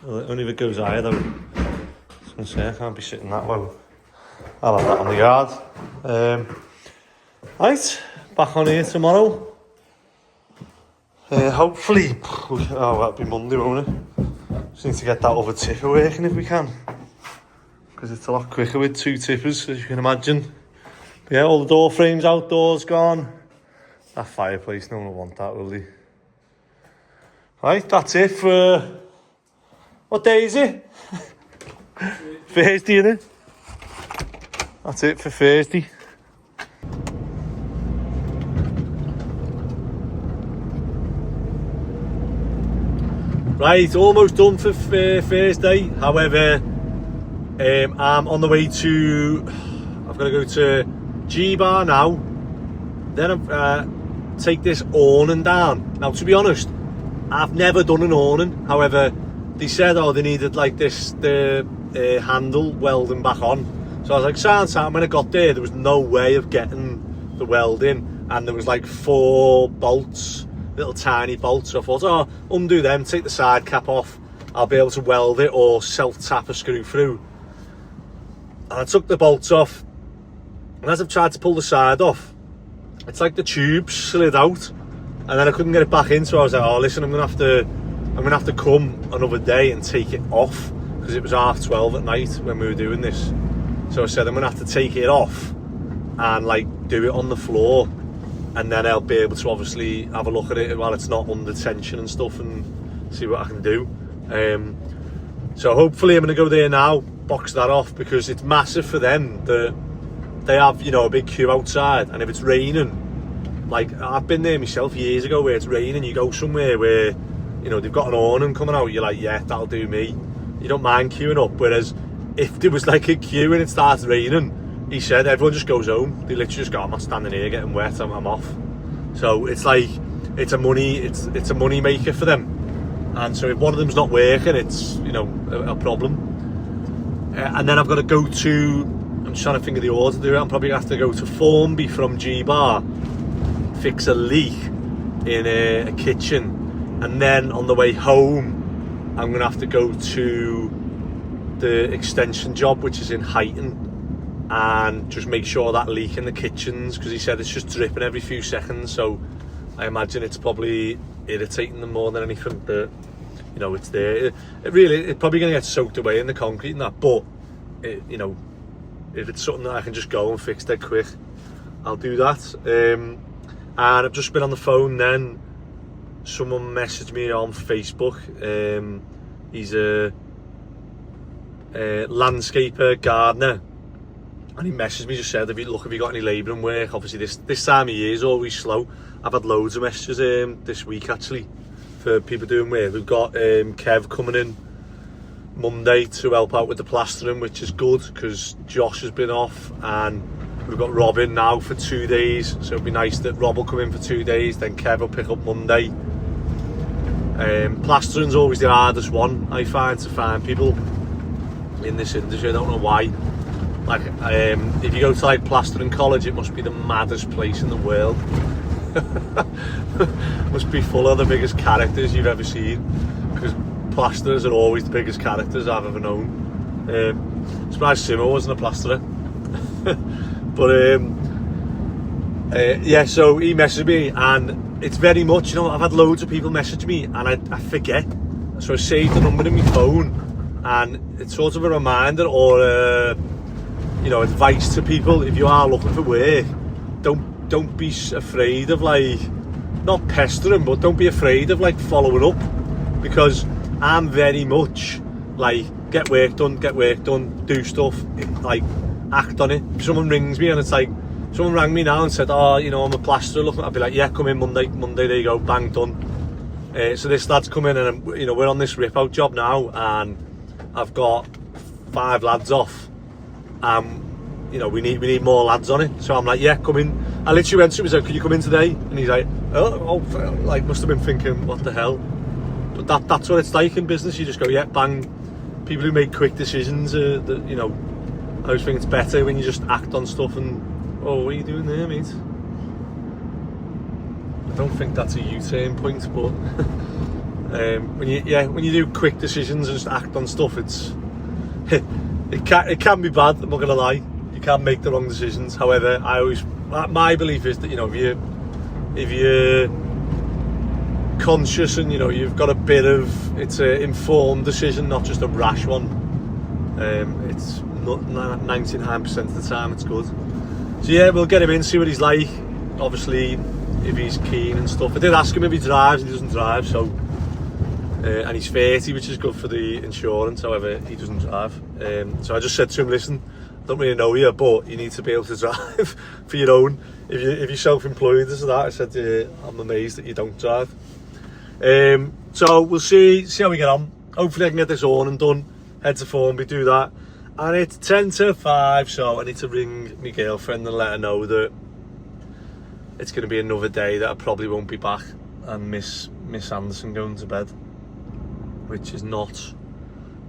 Only if it goes higher though. I was gonna say I can't be sitting that low. I'll have that on the yard. Right, back on here tomorrow. Hopefully, that'll be Monday, won't it? Just need to get that other tipper working if we can. Because it's a lot quicker with 2 tippers, as you can imagine. But yeah, all the door frames outdoors gone. That fireplace, no one will want that, will they? Right, that's it for... What day is it? Thursday, isn't it? That's it for Thursday. Right, almost done for Thursday. However, I'm on the way to... I've got to go to G-Bar now. Then take this awning down. Now, to be honest, I've never done an awning. However, they said, they needed like the handle welding back on. So I was like, sounds. When I got there was no way of getting the welding, and there was like 4 bolts, little tiny bolts. So I thought, undo them, take the side cap off, I'll be able to weld it or self-tap a screw through. And I took the bolts off, and as I've tried to pull the side off, it's like the tube slid out, and then I couldn't get it back in. So I was like, listen, I'm gonna have to come another day and take it off, because it was 12:30 at night when we were doing this. So I said, I'm gonna have to take it off and like do it on the floor, and then I'll be able to obviously have a look at it while it's not under tension and stuff, and see what I can do. So hopefully I'm gonna go there now, box that off, because it's massive for them that they have, a big queue outside, and if it's raining, like I've been there myself years ago where it's raining, you go somewhere where they've got an awning coming out, you're like, yeah, that'll do me. You don't mind queuing up. Whereas if there was like a queue and it starts raining, he said everyone just goes home. They literally just go, I'm not standing here getting wet, I'm off. So it's like, it's a money maker for them. And so if one of them's not working, it's a problem. And then I've got to go to, I'm just trying to think of the order to do it. I'm probably gonna have to go to Formby from G-Bar, fix a leak in a kitchen, and then on the way home I'm gonna have to go to the extension job, which is in Heighton, and just make sure that leak in the kitchens, because he said it's just dripping every few seconds. So I imagine it's probably irritating them more than anything, but it's there. It's probably gonna get soaked away in the concrete and that, but if it's something that I can just go and fix dead quick, I'll do that. And I've just been on the phone then. Someone messaged me on Facebook. He's a landscaper, gardener, and he messaged me, just said, have you got any labouring work? Obviously this time of year is always slow. I've had loads of messages this week actually for people doing work. We've got Kev coming in Monday to help out with the plastering, which is good because Josh has been off, and we've got Robin now for 2 days, so it'd be nice that Rob will come in for 2 days, then Kev will pick up Monday. Plastering's always the hardest one, I find, to find people in this industry. I don't know why. Like, if you go to like plastering college, it must be the maddest place in the world. Must be full of the biggest characters you've ever seen, because plasterers are always the biggest characters I've ever known. Surprised Simo wasn't a plasterer. But Yeah, so he messaged me, and it's very much, you know, I've had loads of people message me, and I forget. So I saved the number in my phone, and it's sort of a reminder or you know, advice to people. If you are looking for work, don't be afraid of, like, not pestering, but don't be afraid of, like, following up, because I'm very much like, get work done, do stuff, like, act on it. If someone rings me and it's like, someone rang me now and said, oh, you know, I'm a plasterer, look, I'd be like, yeah, come in Monday, there you go, bang, done. So this lad's come in, and you know, we're on this rip out job now, and I've got 5 lads off. You know, we need more lads on it. So I'm like, yeah, come in. I literally went to him and said, can you come in today? And he's like, oh, like, must have been thinking, what the hell? But that's what it's like in business. You just go, yeah, bang. People who make quick decisions, you know, I always think it's better when you just act on stuff and, oh, what are you doing there, mate? I don't think that's a U-turn point, but when you do quick decisions and just act on stuff, it can be bad. I'm not gonna lie. You can make the wrong decisions. However, my belief is that, you know, if you're conscious and, you know, you've got a bit of, it's an informed decision, not just a rash one. It's not 99% of the time it's good. So yeah, we'll get him in, see what he's like. Obviously, if he's keen and stuff. I did ask him if he drives, and he doesn't drive, so and he's 30, which is good for the insurance. However, he doesn't drive. So I just said to him, listen, I don't really know you, but you need to be able to drive for your own. If you're self-employed, this or that, I said, I'm amazed that you don't drive. So we'll see how we get on. Hopefully I can get this awning done, head to Formby, do that. And it's 10 to 5, so I need to ring my girlfriend and let her know that it's going to be another day that I probably won't be back, and miss Anderson going to bed, which is not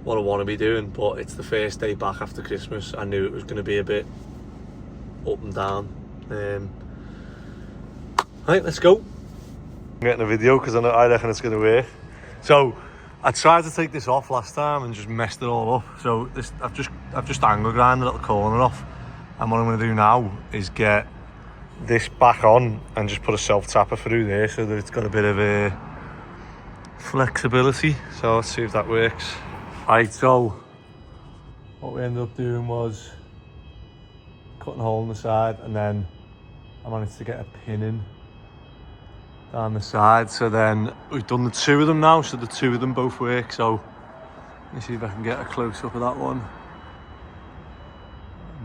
what I want to be doing, but it's the first day back after Christmas. I knew it was going to be a bit up and down. Right, let's go. I'm getting a video because I reckon it's going to work. So I tried to take this off last time and just messed it all up. So this, I've just angle grind the little corner off, and what I'm going to do now is get this back on and just put a self tapper through there so that it's got a bit of a flexibility. So let's see if that works. Right, so what we ended up doing was cutting a hole in the side, and then I managed to get a pin in down the side. So then we've done the 2 of them now, so the 2 of them both work. So let me see if I can get a close up of that one.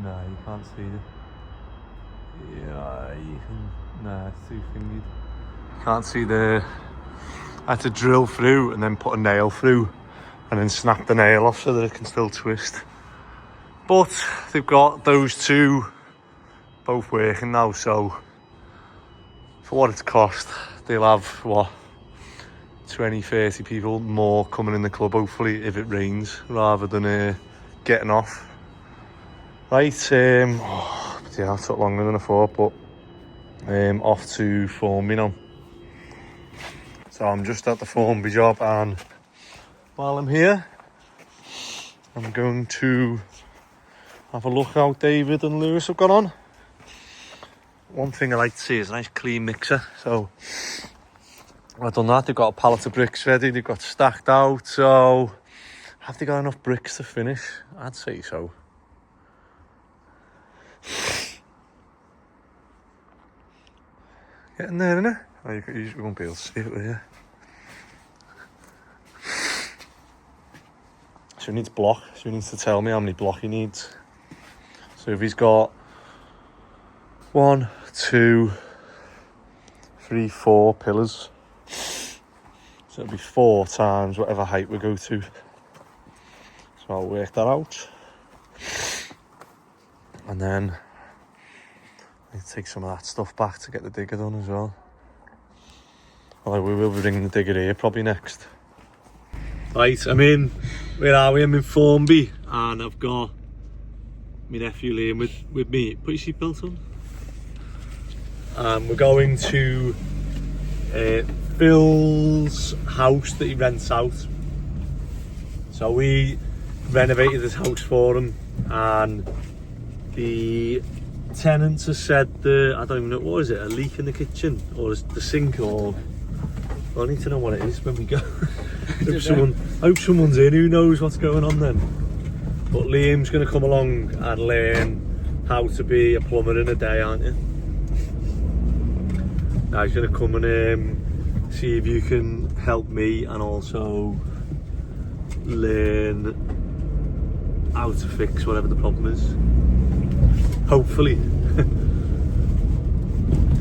No, you can't see it. Yeah, you can. Nah, it's too fingered. Can't see the. I had to drill through and then put a nail through and then snap the nail off so that it can still twist. But they've got those 2 both working now, so for what it's cost, they'll have, what, 20-30 people more coming in the club, hopefully, if it rains, rather than getting off. Right, yeah, that took longer than I thought, but off to Formby now. So I'm just at the Formby job, and while I'm here, I'm going to have a look how David and Lewis have gone on. One thing I like to see is a nice clean mixer. So I've done that. They've got a pallet of bricks ready, they've got stacked out. So have they got enough bricks to finish? I'd say so. Getting there, innit? Oh, you won't be able to see it, will you? So he needs block. So he needs to tell me how many block he needs. So if he's got 1, 2, 3, 4 pillars, so it'll be 4 times whatever height we go to. So I'll work that out. And then I need to take some of that stuff back to get the digger done as well. Although we will be bringing the digger here probably next. Right, I'm in. Where are we? I'm in Formby, and I've got my nephew Liam with me. Put your seatbelt on. We're going to Phil's house that he rents out. So we renovated this house for him, and the tenants have said I don't even know, what is it, a leak in the kitchen or is the sink, or I need to know what it is when we go. hope someone's in who knows what's going on then. But Liam's going to come along and learn how to be a plumber in a day, aren't you? Now he's going to come and see if you can help me and also learn how to fix whatever the problem is. Hopefully.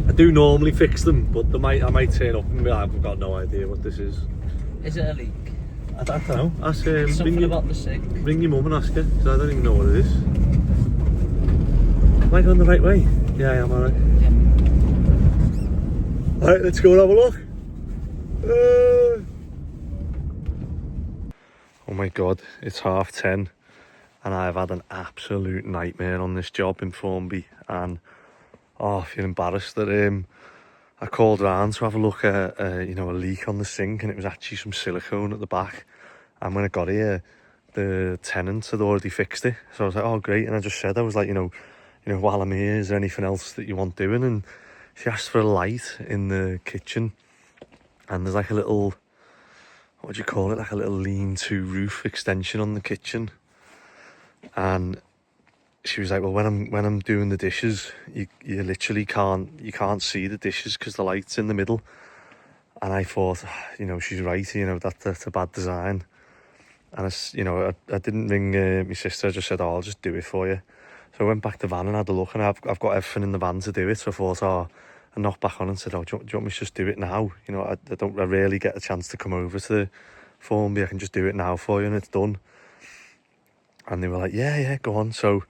I do normally fix them, but I might turn up and be like, I've got no idea what this is. Is it a leak? I don't know. Ask Something about the sink. Ring your mum and ask her, because I don't even know what it is. Am I going the right way? Yeah, I am, alright. Yeah. Alright, let's go and have a look. Oh my god, it's 10:30 and I've had an absolute nightmare on this job in Formby, and I feel embarrassed that I called round to have a look at a leak on the sink, and it was actually some silicone at the back. And when I got here, the tenants had already fixed it, so I was like, oh great. And I just said, I was like, while I'm here, is there anything else that you want doing? And she asked for a light in the kitchen, and there's like a little, what do you call it, like a little lean-to roof extension on the kitchen. And she was like, well, when I'm doing the dishes, you literally can't see the dishes because the light's in the middle. And I thought, she's right, that's a bad design. And I didn't ring my sister. I just said, oh, I'll just do it for you. So I went back to the van and had a look, and I've got everything in the van to do it. So I thought, I knocked back on and said, oh, do you want me to just do it now? I rarely get a chance to come over to Formby. I can just do it now for you and it's done. And they were like, yeah, go on. So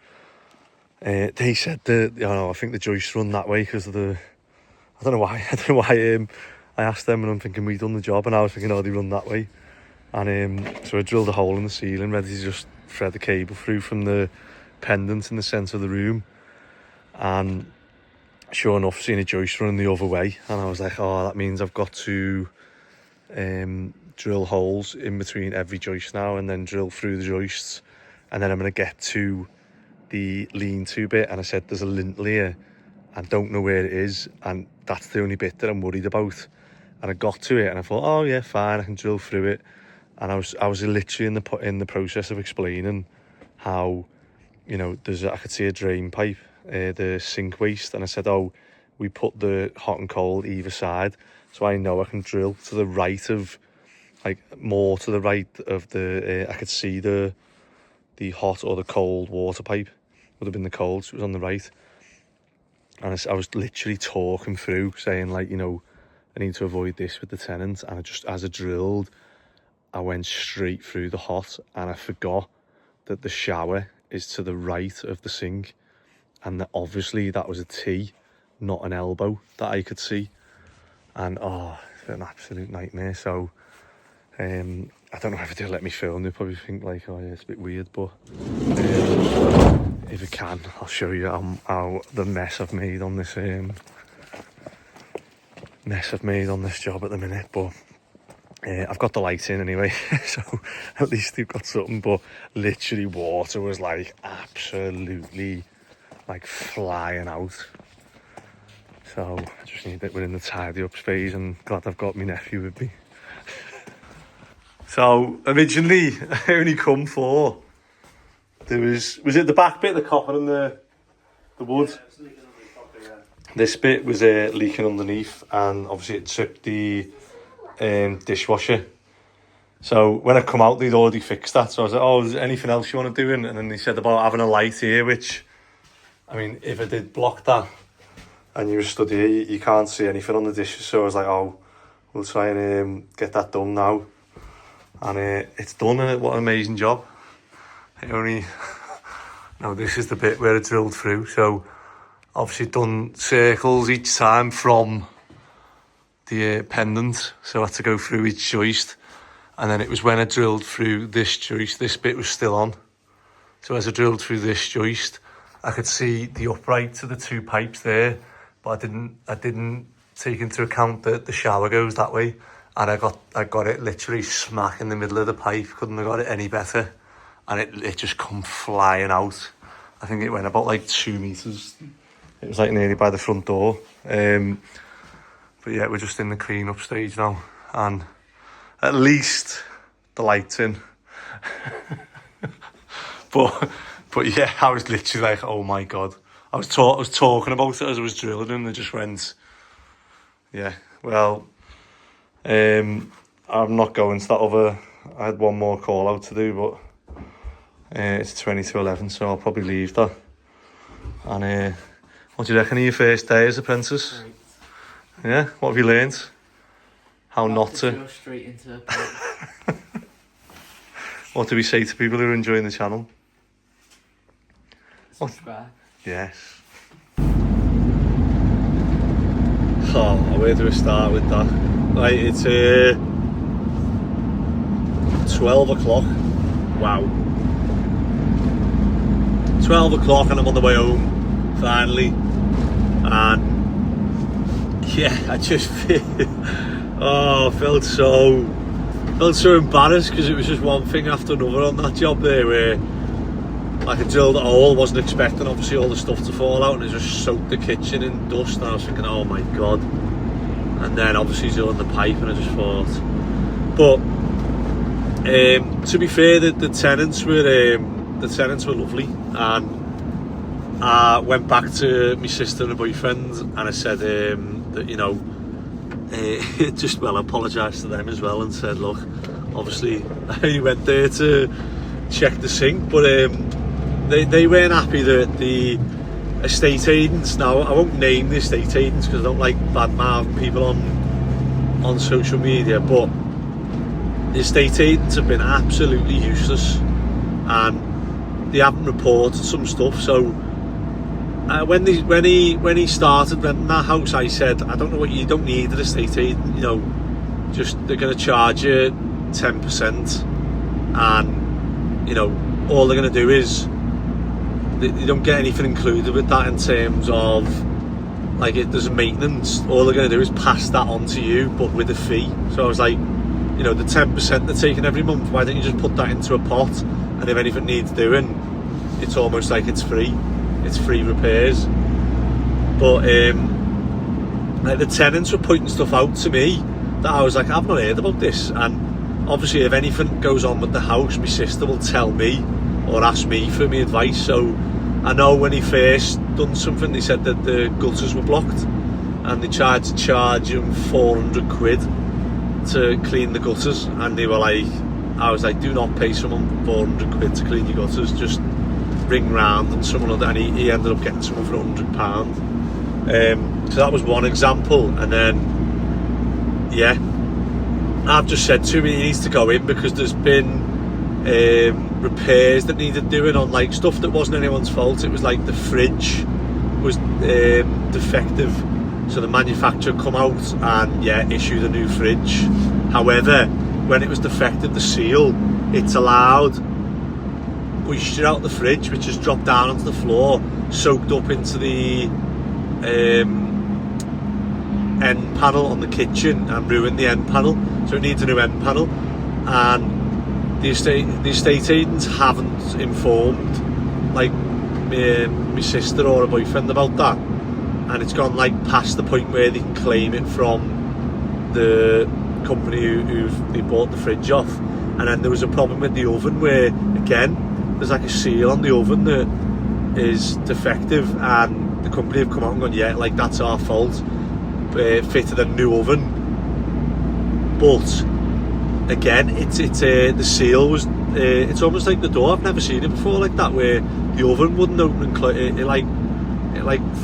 they said I think the joists run that way because of I don't know why I asked them, and I'm thinking we've done the job, and I was thinking, they run that way. And so I drilled a hole in the ceiling ready to just thread the cable through from the pendant in the centre of the room, and sure enough, seen a joist running the other way, and I was like, oh, that means I've got to drill holes in between every joist now, and then drill through the joists, and then I'm going to get to the lean-to bit. And I said, there's a lintel here, I don't know where it is, and that's the only bit that I'm worried about. And I got to it and I thought, oh yeah, fine, I can drill through it. And I was literally in the process of explaining how, I could see a drain pipe, the sink waste, and I said, oh, we put the hot and cold either side, so I know I can drill to the right of, like, more to the right of the, I could see the hot or the cold water pipe. Would have been the cold, so it was on the right. And I was literally talking through, saying, like, I need to avoid this with the tenant. And as I drilled, I went straight through the hot, and I forgot that the shower is to the right of the sink, and that obviously that was a T, not an elbow that I could see. And it's an absolute nightmare. So I don't know if they'll let me film. They'll probably think like, oh yeah, it's a bit weird, but if I can, I'll show you how the mess I've made on this job at the minute. But I've got the light in anyway, so at least they've got something. But literally, water was like absolutely like flying out. So I just need that we're in the tidy up phase, and glad I've got my nephew with me. So originally I only come for, was it the back bit, the copper and the wood? Yeah, it was leaking underneath copper, yeah. This bit was leaking underneath, and obviously it tripped the dishwasher. So when I come out, they'd already fixed that. So I was like, oh, is there anything else you want to do? And then they said about having a light here, which, I mean, if I did block that and you were stood here, you can't see anything on the dishes. So I was like, oh, we'll try and get that done now. And it's done, and what an amazing job. Now this is the bit where it drilled through. So obviously done circles each time from the pendant. So I had to go through each joist. And then it was when I drilled through this joist, this bit was still on. So as I drilled through this joist, I could see the upright to the two pipes there, but I didn't take into account that the shower goes that way. And I got it literally smack in the middle of the pipe. Couldn't have got it any better. And it just come flying out. I think it went about like 2 meters. It was like nearly by the front door. But yeah, we're just in the clean up stage now, and at least the light's in. but yeah, I was literally like, oh my god. I was talking about it as I was drilling, and they just went, yeah, well, I'm not going to that other. I had one more call out to do, but it's 20 to 11, so I'll probably leave that. And what do you reckon of your first day as apprentice? Right. Yeah, what have you learned? How not to. Go straight into a pallet. What do we say to people who are enjoying the channel? Subscribe. Yes. Oh, where do we start with that? Right, it's 12 o'clock. Wow. 12 o'clock and I'm on the way home, finally. And yeah, I just felt so embarrassed, because it was just one thing after another on that job there, where like I drilled a hole, wasn't expecting obviously all the stuff to fall out, and it just soaked the kitchen in dust, and I was thinking, oh my god. And then obviously drilling the pipe, and I just thought, but to be fair, the tenants were lovely, and I went back to my sister and her boyfriend, and I said that, you know, just, well, I apologised to them as well, and said, look, obviously I went there to check the sink, but they weren't happy that the estate agents, now I won't name the estate agents because I don't like bad-mouthing people on social media, but the estate agents have been absolutely useless, and they haven't reported some stuff. So when he started renting that house, I said, I don't know what, you don't need an estate agent, you know, just they're going to charge you 10%, and you know, all they're going to do is you don't get anything included with that in terms of like there's a maintenance. All they're going to do is pass that on to you, but with a fee. So I was like, you know, the 10% they're taking every month, why don't you just put that into a pot, and if anything needs doing, it's almost like it's free repairs. But like the tenants were pointing stuff out to me that I was like, I've not heard about this. And obviously if anything goes on with the house, my sister will tell me or ask me for my advice. So I know when he first done something, they said that the gutters were blocked, and they tried to charge him 400 quid to clean the gutters, and they were like, I was like, do not pay someone 400 quid to clean your gutters, just ring round and someone other, and he ended up getting someone for £100. So that was one example. And then yeah, I've just said to him he needs to go in, because there's been repairs that needed doing on like stuff that wasn't anyone's fault. It was like the fridge was defective, so the manufacturer come out and issued a new fridge. However, when it was defective, the seal, it's allowed moisture out the fridge, which has dropped down onto the floor, soaked up into the end panel on the kitchen, and ruined the end panel. So it needs a new end panel, and the estate agents haven't informed like my sister or her boyfriend about that, and it's gone like past the point where they can claim it from the company who they bought the fridge off. And then there was a problem with the oven where, again, there's like a seal on the oven that is defective, and the company have come out and gone, yeah, like that's our fault, fitted a new oven. But again, it's the seal was it's almost like the door. I've never seen it before like that, where the oven wouldn't open and close. It like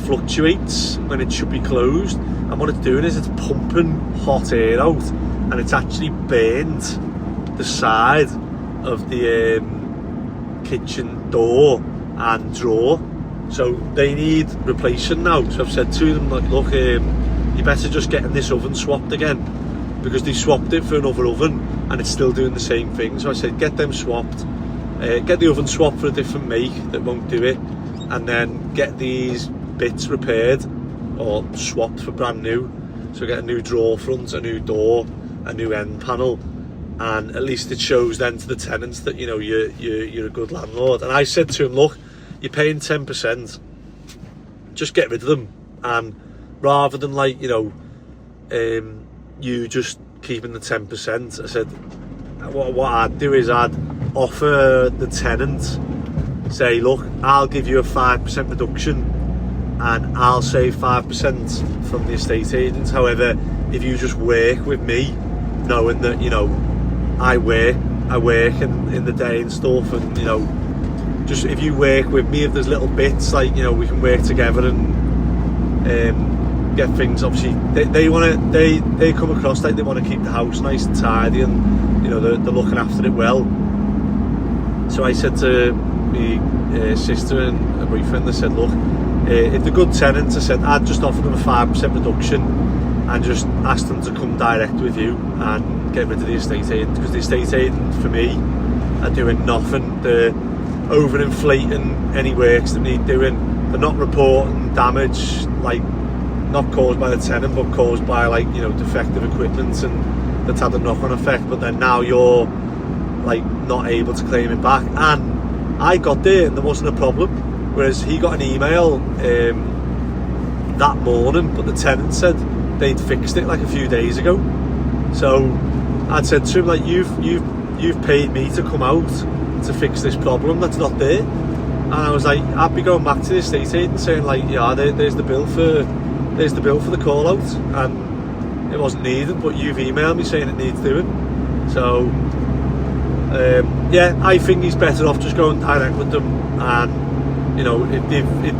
fluctuates when it should be closed, and what it's doing is it's pumping hot air out, and it's actually burned the side of the kitchen door and drawer. So they need replacing now. So I've said to them, like, look, you better just getting this oven swapped again, because they swapped it for another oven and it's still doing the same thing. So I said, get them swapped, get the oven swapped for a different make that won't do it, and then get these bits repaired or swapped for brand new. So get a new drawer front, a new door, a new end panel, and at least it shows then to the tenants that, you know, you're a good landlord. And I said to him, look, you're paying 10%, just get rid of them, and rather than like, you know, you just keeping the 10%, I said what I'd do is I'd offer the tenant, say, look, I'll give you a 5% reduction and I'll save 5% from the estate agent. However, if you just work with me, knowing that, you know, I work in the day and stuff, and, you know, just if you work with me, if there's little bits, like, you know, we can work together and get things. Obviously they come across like they want to keep the house nice and tidy, and, you know, they're looking after it well. So I said to my sister and a boyfriend, I said, look, if they're good tenants, I said, I'd just offer them a 5% reduction and just ask them to come direct with you and get rid of the estate agent, because the estate agent for me are doing nothing. They're overinflating any works that need doing. They're not reporting damage, like, not caused by the tenant but caused by, like, you know, defective equipment, and that's had a knock-on effect. But then now you're like not able to claim it back, and I got there and there wasn't a problem, whereas he got an email that morning, but the tenant said they'd fixed it like a few days ago. So I'd said to him, like, you've paid me to come out to fix this problem that's not there. And I was like, I'd be going back to the estate agent saying, like, yeah, there's the bill for the call out, and it wasn't needed, but you've emailed me saying it needs doing. So yeah, I think he's better off just going direct with them, and, you know, if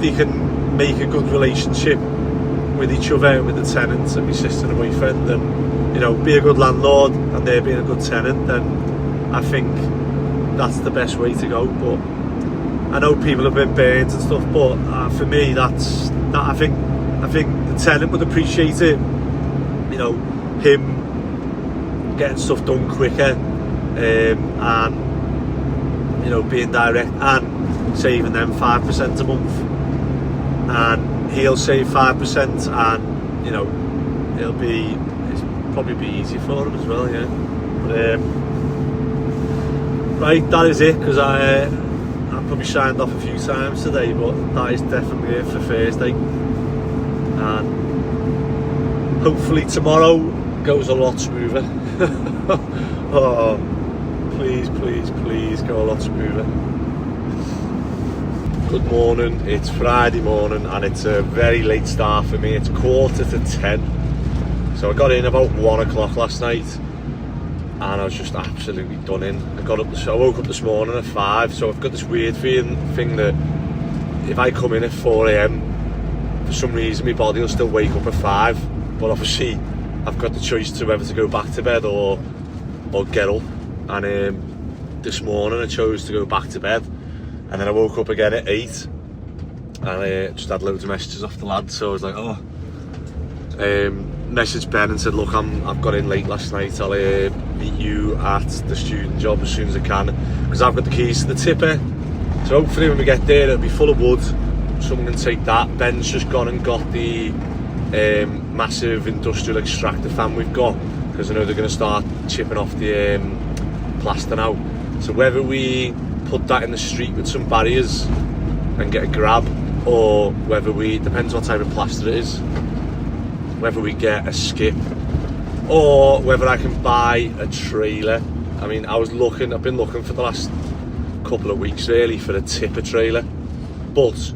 they can make a good relationship with each other, with the tenants and my sister and boyfriend, and, you know, be a good landlord and they're being a good tenant, then I think that's the best way to go. But I know people have been burnt and stuff, but for me, I think the tenant would appreciate it, you know, him getting stuff done quicker, and, you know, being direct and saving them 5% a month, and he'll save 5%, and, you know, it's probably be easy for him as well, yeah. But right, that is it, because I probably signed off a few times today, but that is definitely it for Thursday, and hopefully tomorrow goes a lot smoother. Oh, please go a lot smoother. Good morning, it's Friday morning and it's a very late start for me. It's 9:45, so I got in about 1 o'clock last night and I was just absolutely done in. I woke up this morning at 5, so I've got this weird thing that if I come in at 4 AM, for some reason my body will still wake up at 5, but obviously I've got the choice to whether to go back to bed or get up, and this morning I chose to go back to bed, and then I woke up again at 8 and just had loads of messages off the lads, so I was like, oh, messaged Ben and said, look, I've got in late last night, I'll meet you at the student job as soon as I can, because I've got the keys to the tipper, so hopefully when we get there it'll be full of wood, someone can take that. Ben's just gone and got the massive industrial extractor fan we've got, because I know they're going to start chipping off the plaster now, so whether we put that in the street with some barriers and get a grab, or whether depends what type of plaster it is, whether we get a skip, or whether I can buy a trailer. I mean, I've been looking for the last couple of weeks really for a tipper trailer, but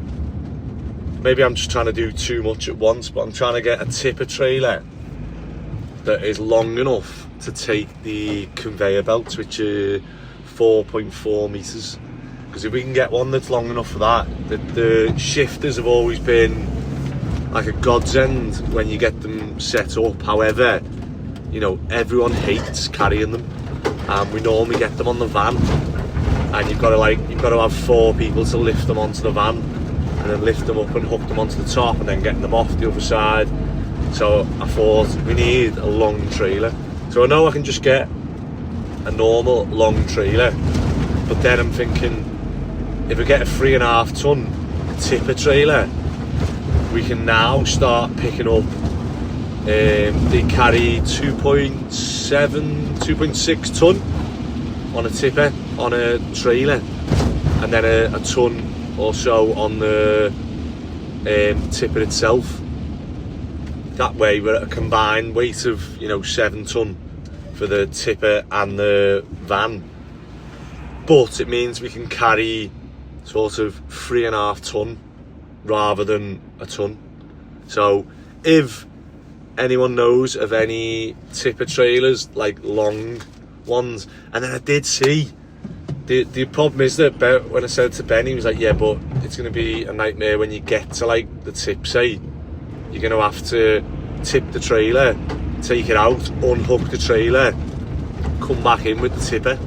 maybe I'm just trying to do too much at once, but I'm trying to get a tipper trailer that is long enough to take the conveyor belts, which are 4.4 meters, because if we can get one that's long enough for that, the shifters have always been like a godsend when you get them set up. However, you know, everyone hates carrying them, and we normally get them on the van, and you've got to have 4 people to lift them onto the van, and then lift them up and hook them onto the top, and then get them off the other side. So I thought we need a long trailer. So I know I can just get a normal long trailer, but then I'm thinking, if we get a 3.5 ton tipper trailer, we can now start picking up, they carry 2.6 ton on a tipper, on a trailer, and then a ton or so on the tipper itself. That way we're at a combined weight of 7 tonne for the tipper and the van, but it means we can carry sort of 3.5 tonne rather than a tonne. So if anyone knows of any tipper trailers, like long ones, and then I did see the problem is that when I said to Ben, he was like, yeah, but it's going to be a nightmare when you get to like the tip say. You're going to have to tip the trailer, take it out, unhook the trailer, come back in with the tipper.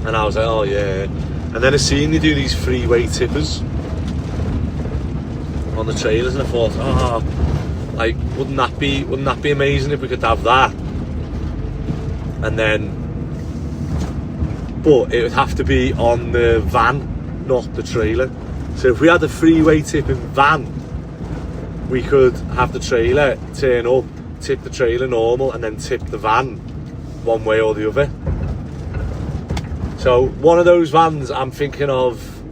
And I was like, oh yeah. And then I seen they do these freeway tippers on the trailers, and I thought, oh, like wouldn't that be amazing if we could have that? And then, but it would have to be on the van, not the trailer. So if we had a freeway tipping van, we could have the trailer turn up, tip the trailer normal, and then tip the van one way or the other. So one of those vans, I'm thinking of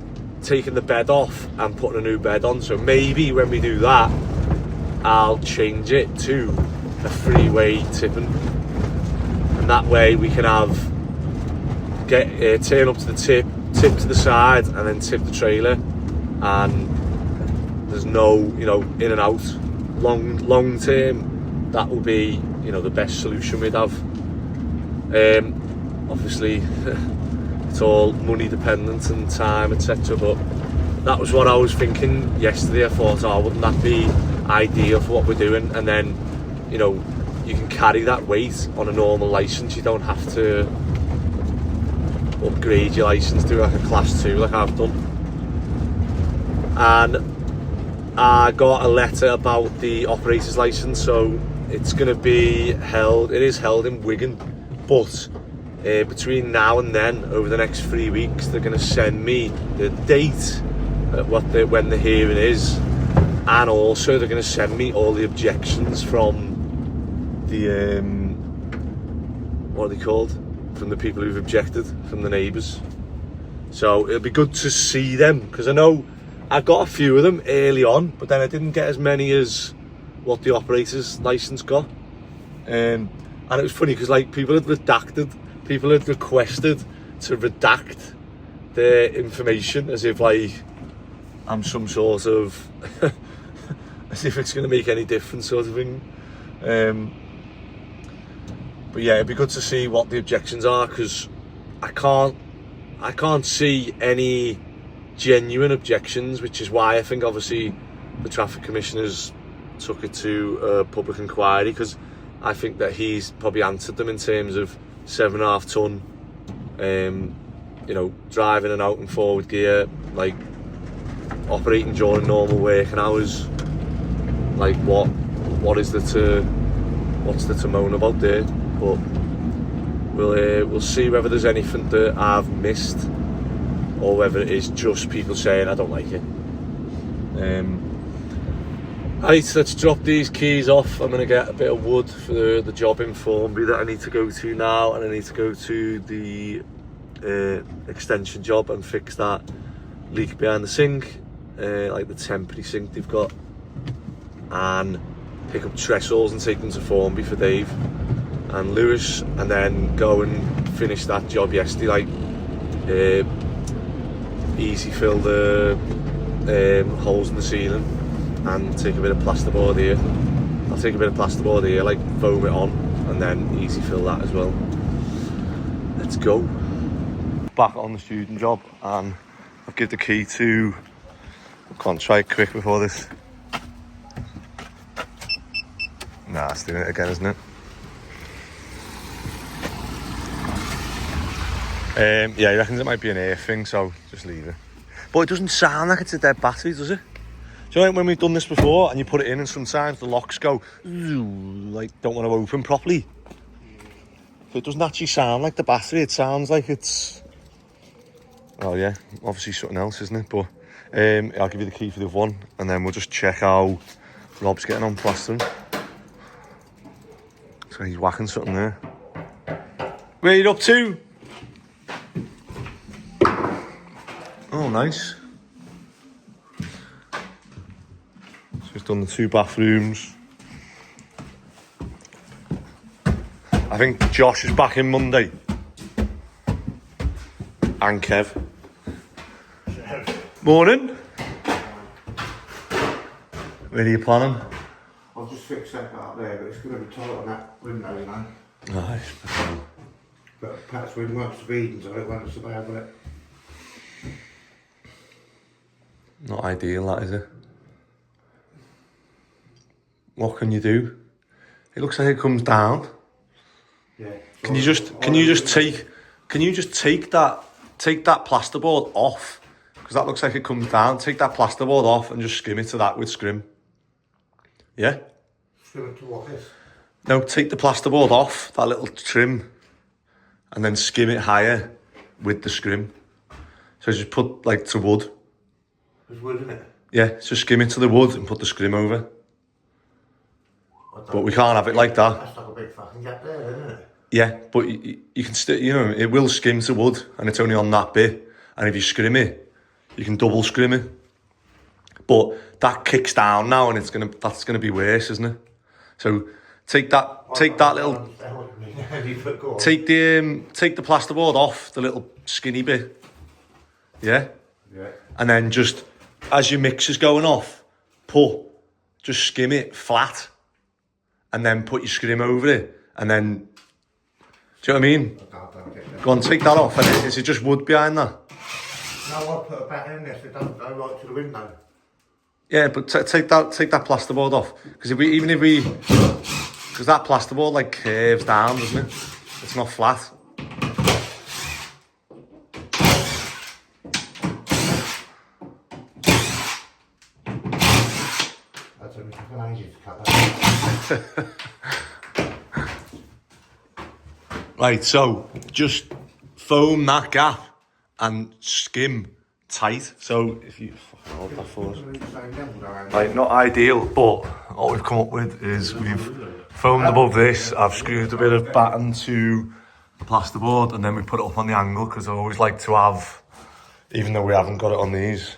taking the bed off and putting a new bed on. So maybe when we do that, I'll change it to a freeway tipping, and that way we can have turn up to the tip to the side, and then tip the trailer, and there's no in and out. Long term, that will be the best solution we'd have. Obviously it's all money dependent and time, etc., but that was what I was thinking yesterday. I thought, oh, wouldn't that be ideal for what we're doing? And then you can carry that weight on a normal license. You don't have to upgrade your license to like a class 2 like I've done. And I got a letter about the operator's license, so it's going to be held, it is held in Wigan, but between now and then, over the next 3 weeks, they're going to send me the date when the hearing is, and also they're going to send me all the objections from the what are they called, from the people who've objected, from the neighbours. So it'll be good to see them, because I know I got a few of them early on, but then I didn't get as many as what the operator's licence got. And it was funny because like people had requested to redact their information as if like I'm some sort of as if it's going to make any difference sort of thing. But yeah, it'd be good to see what the objections are, because I can't see any genuine objections, which is why I think obviously the traffic commissioners took it to public inquiry, because I think that he's probably answered them in terms of 7.5 tonne, driving and out and forward gear, like operating during normal working hours. Like what's there to moan about there? But we'll see whether there's anything that I've missed, or whether it is just people saying I don't like it. Right, let's drop these keys off. I'm going to get a bit of wood for the job in Formby that I need to go to now, and I need to go to the extension job and fix that leak behind the sink, like the temporary sink they've got, and pick up trestles and take them to Formby for Dave and Lewis, and then go and finish that job yesterday, like easy fill the holes in the ceiling and take a bit of plasterboard here. I'll take a bit of plasterboard here, like foam it on, and then easy fill that as well. Let's go. Back on the student job, and I've given the key to, I can't try it quick before this. Nah, it's doing it again, isn't it? Yeah, he reckons it might be an air thing, so just leave it. But it doesn't sound like it's a dead battery, does it? Do you know when we've done this before and you put it in and sometimes the locks go, like, don't want to open properly? So it doesn't actually sound like the battery, it sounds like it's... Oh yeah, obviously something else, isn't it? But I'll give you the key for the other one, and then we'll just check how Rob's getting on plastering. So he's whacking something there. Where are you up to? Oh, nice. done the 2 bathrooms. I think Josh is back in Monday. And Kev. Morning. Where are you planning? I'll just fix that up there, but it's going to be tight on that window, you know. Nice. But perhaps we won't speed, so it won't so bad, will it? Not ideal, that is it? What can you do? It looks like it comes down. Yeah. Can you just take that plasterboard off? Because that looks like it comes down. Take that plasterboard off and just skim it to that with scrim. Yeah? Skim it to what is? No, take the plasterboard off, that little trim, and then skim it higher with the scrim. So just put like to wood. There's wood in it. Yeah, so skim it to the wood and put the scrim over. But we can't have it like that. That's like a big fucking gap there, isn't it? Yeah, but you can still, you know, it will skim to wood and it's only on that bit. And if you scrim it, you can double scrim it. But that kicks down now and that's gonna be worse, isn't it? So take the plasterboard off, the little skinny bit. Yeah? Yeah. And then just, as your mix is going off, just skim it flat. And then put your scrim over it. And then, do you know what I mean? Go on, take that off. And is it just wood behind that? No, I'll put it back in there so it doesn't go right to the window. Yeah, but take that plasterboard off. Because because that plasterboard like curves down, doesn't it? It's not flat. That's a fucking easy to cut that. Right, so just foam that gap and skim tight. So if you hold that for us. Right, not ideal, but what we've come up with is we've foamed above this. I've screwed a bit of batten to the plasterboard and then we put it up on the angle because I always like to have, even though we haven't got it on these,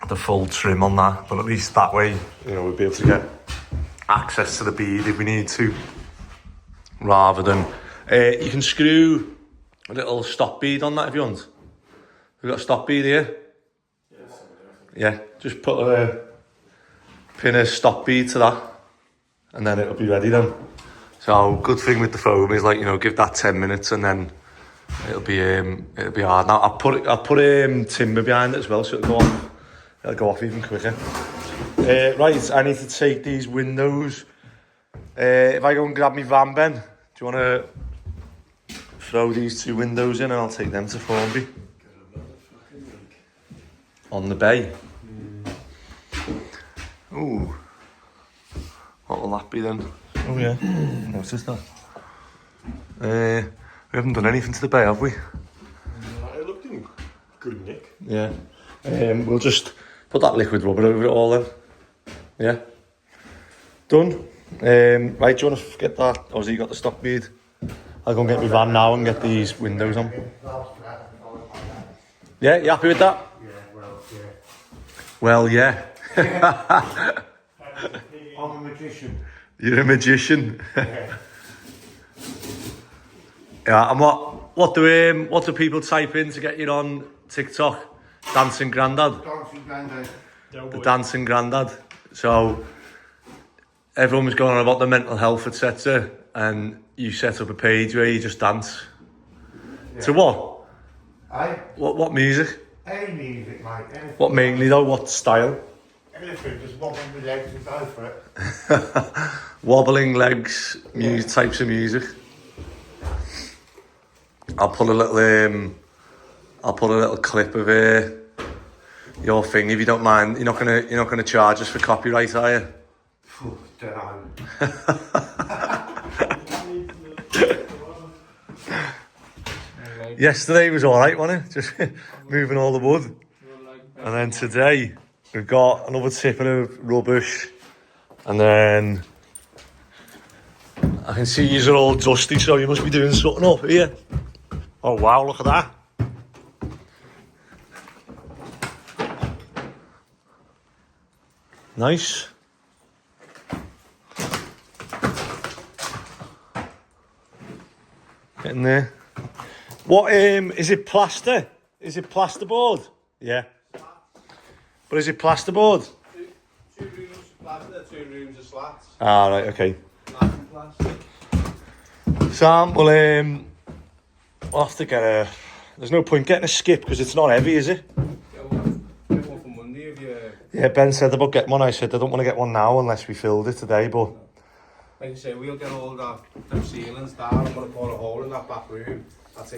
the full trim on that. But at least that way, you know, we'll be able to get access to the bead if we need to, rather than you can screw a little stop bead on that if you want. We've got a stop bead here. Yeah, just pin a stop bead to that and then it'll be ready then. So good thing with the foam is, like, you know, give that 10 minutes and then it'll be hard. Now I'll put timber behind it as well, so it'll go off even quicker. Right, I need to take these windows. If I go and grab my van, Ben, do you want to throw these 2 windows in and I'll take them to Formby? On the bay. Ooh. What will that be then? Oh yeah, what's this that? We haven't done anything to the bay, have we? It looked in good nick. Yeah. We'll just put that liquid rubber over it all then. Yeah. Done. Right, do you want to get that? Or has he got the stop bead? I'll go and get my van now and get these windows on. Yeah, you happy with that? Yeah, Well, yeah. I'm a magician. You're a magician. Yeah. Yeah, and what do people type in to get you on TikTok? Dancing Grandad. Dancing Grandad. The Dancing Grandad. So everyone was going on about the mental health, etc. And you set up a page where you just dance. Yeah. To what? Aye? What music? Any music, mate. Anything. What mainly though? What style? Anything, just wobbling my legs and go for it. Wobbling legs, types of music. I'll put a little clip of your thing if you don't mind. You're not gonna charge us for copyright, are you? Don't know. Yesterday was alright, wasn't it? Just moving all the wood. And then today we've got another tipping of rubbish. And then I can see you're all dusty, so you must be doing something up here. Oh wow, look at that. Nice. Getting there. What is it? Plaster? Is it plasterboard? Yeah. But is it plasterboard? Two rooms of plaster, 2 rooms of slats. Ah, right, okay. Nothing plaster. Sam, well, I'll have to get a... There's no point getting a skip because it's not heavy, is it? Get one for Monday if you... Yeah, Ben said about getting one. I said I don't want to get one now unless we filled it today, but... Like I say, we'll get all them ceilings down. I'm going to put a hole in that back room.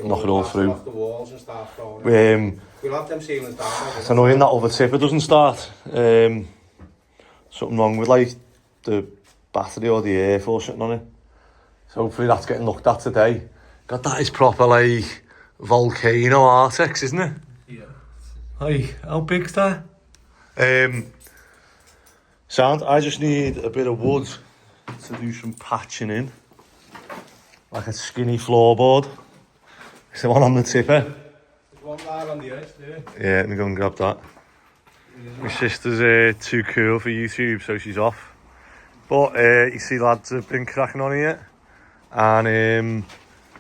Knock it all through. Off the walls and start throwing it. We'll have them ceilings down. It's annoying that other tipper doesn't start. Something wrong with like the battery or the air or something on it. So hopefully that's getting looked at today. God, that is proper like volcano Artex, isn't it? Yeah. Hey, how big's that? Sound, I just need a bit of wood to do some patching in. Like a skinny floorboard. Is there one on the tipper? There's one there on the edge there. Yeah, let me go and grab that. My sister's too cool for YouTube, so she's off. But you see lads have been cracking on here. And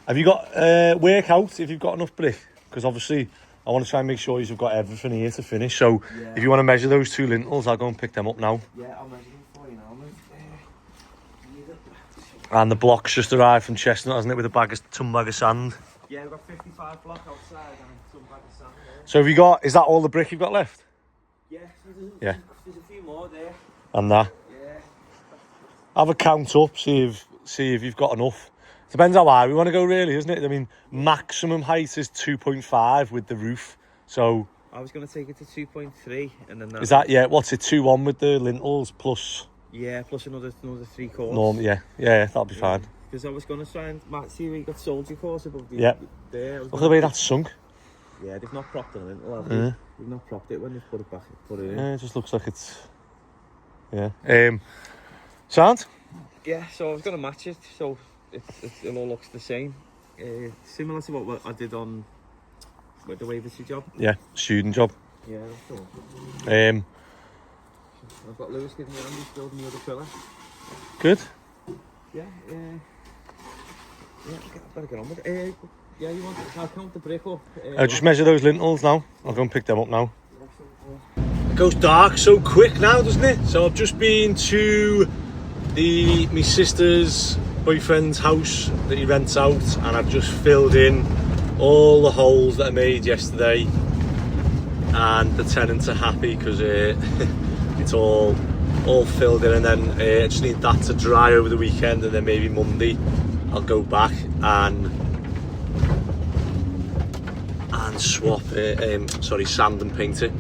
have you got work out if you've got enough brick? Because obviously I want to try and make sure you've got everything here to finish. So Yeah. if you want to measure those 2 lintels, I'll go and pick them up now. Yeah, I'll measure them for you now, mate. And the block's just arrived from Chestnut, hasn't it, with a ton bag of sand. Yeah, we've got 55 block outside and some bag of sand there. So have you got, is that all the brick you've got left? Yeah, Yeah. There's a few more there. And that? Yeah. Have a count up, see if you've got enough. Depends how high we want to go really, isn't it? I mean, maximum height is 2.5 with the roof. So... I was going to take it to 2.3 and then... Is that, yeah, what's it, 2-1 with the lintels plus... Yeah, plus another 3 quarts. Norm, yeah, that'll be fine. Because I was going to try and... See, we got soldier course above the... Yeah. There. Look at the way that's sunk. Yeah, they've not propped it in, have they? Yeah. They've not propped it when they've put it back, put it in. Yeah, it just looks like it's... Yeah. Sound? Yeah, so I was going to match it, so it all looks the same. Similar to what I did on with the Waversley job. Yeah, student job. Yeah, that's all. I've got Lewis giving me a hand, he's building the other pillar. Good. Yeah, I've got to get on with it. Yeah, you want it? I'll count the brick up. I'll just measure those lintels now. I'll go and pick them up now. It goes dark so quick now, doesn't it? So I've just been to my sister's boyfriend's house that he rents out, and I've just filled in all the holes that I made yesterday, and the tenants are happy because it's all filled in, and then I just need that to dry over the weekend, and then maybe Monday I'll go back and swap sand and paint it.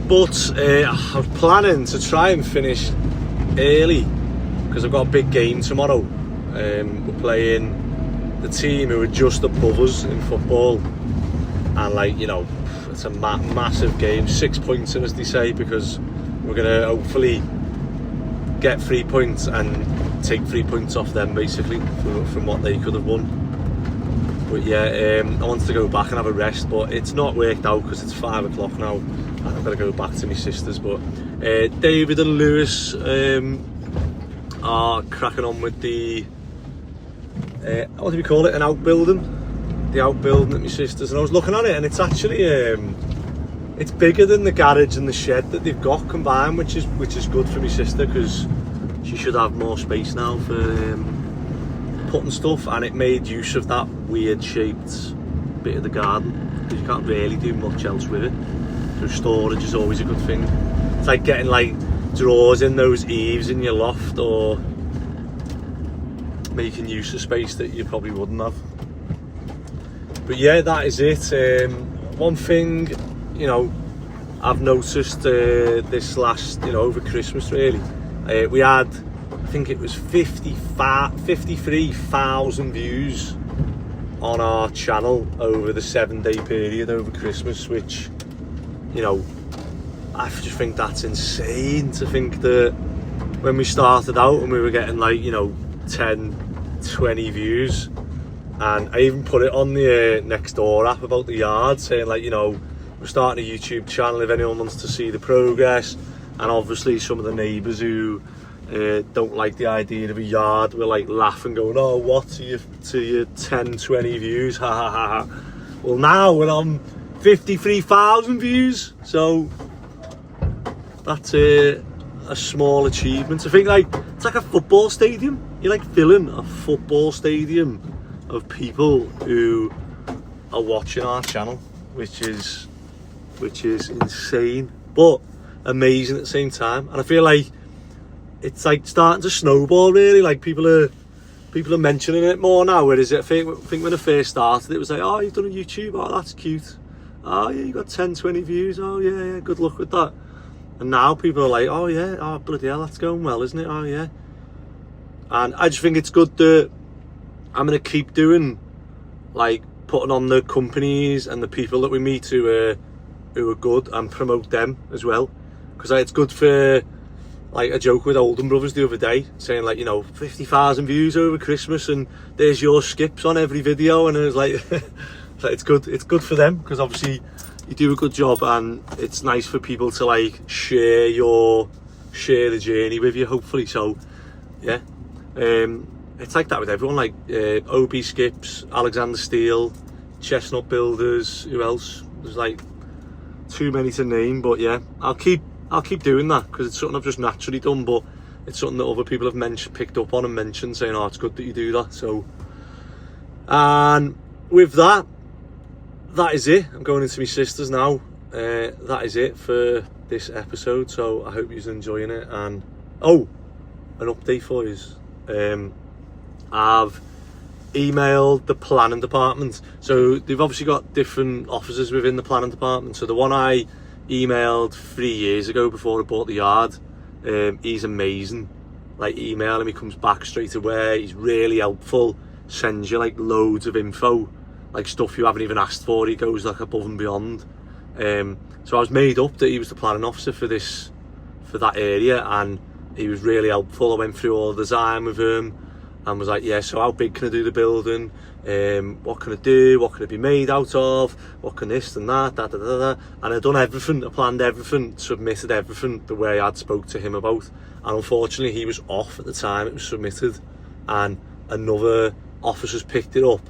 But I was planning to try and finish early because I've got a big game tomorrow. We're playing the team who are just above us in football, and like, you know, it's a massive game, 6 points in, as they say, because we're gonna hopefully get 3 points and take 3 points off them basically from what they could have won. But yeah, I wanted to go back and have a rest, but it's not worked out because it's 5 o'clock now and I've got to go back to my sister's. But David and Lewis are cracking on with the what do we call it, an outbuilding, the outbuilding at my sister's, and I was looking at it, and it's actually it's bigger than the garage and the shed that they've got combined, which is good for my sister because she should have more space now for putting stuff, and it made use of that weird shaped bit of the garden because you can't really do much else with it, so storage is always a good thing. It's like getting like drawers in those eaves in your loft, or making use of space that you probably wouldn't have. But yeah, that is it. One thing, you know, I've noticed this last, you know, over Christmas really, we had, I think it was 53,000 views on our channel over the 7-day period over Christmas, which, you know, I just think that's insane to think that when we started out and we were getting like, you know, 10, 20 views, and I even put it on the Nextdoor app about the yard saying like, you know, we're starting a YouTube channel if anyone wants to see the progress, and obviously some of the neighbours who don't like the idea of a yard were like laughing, going, oh, what to your 10, 20 views, ha ha ha ha. Well, now we're on 53,000 views, so that's a small achievement. I think like it's like a football stadium. You're like filling a football stadium of people who are watching our channel, which is insane but amazing at the same time. And I feel like it's like starting to snowball, really. Like people are mentioning it more now, whereas I think when I first started it was like, oh, you've done a YouTube, oh, that's cute, oh yeah, you got 10, 20 views, oh yeah, good luck with that. And now people are like, oh yeah, oh bloody hell, that's going well, isn't it? Oh yeah. And I just think it's good that I'm going to keep doing, like, putting on the companies and the people that we meet who are good, and promote them as well. Because it's good for, like, a joke with Olden Brothers the other day, saying like, you know, 50,000 views over Christmas and there's your skips on every video. And it was like, it's good for them, because obviously you do a good job, and it's nice for people to like share the journey with you, hopefully. So yeah, it's like that with everyone, like OB Skips, Alexander Steel, Chestnut Builders, who else? There's like too many to name, but yeah, I'll keep doing that, because it's something I've just naturally done, but it's something that other people have picked up on and mentioned, saying, oh, it's good that you do that. So, and with that is it. I'm going into my sister's now. That is it for this episode, so I hope you're enjoying it. And oh, an update for you. I've emailed the planning department. So they've obviously got different officers within the planning department. So the one I emailed 3 years ago before I bought the yard, he's amazing. Like, email him, he comes back straight away, he's really helpful, sends you like loads of info, like stuff you haven't even asked for. He goes like above and beyond. So I was made up that he was the planning officer for that area, and he was really helpful. I went through all the design with him and was like, yeah, so how big can I do the building? What can I do? What can it be made out of? What can this and that, da, da, da, da. And I'd done everything, I planned everything, submitted everything the way I'd spoke to him about. And unfortunately, he was off at the time it was submitted, and another officer's picked it up.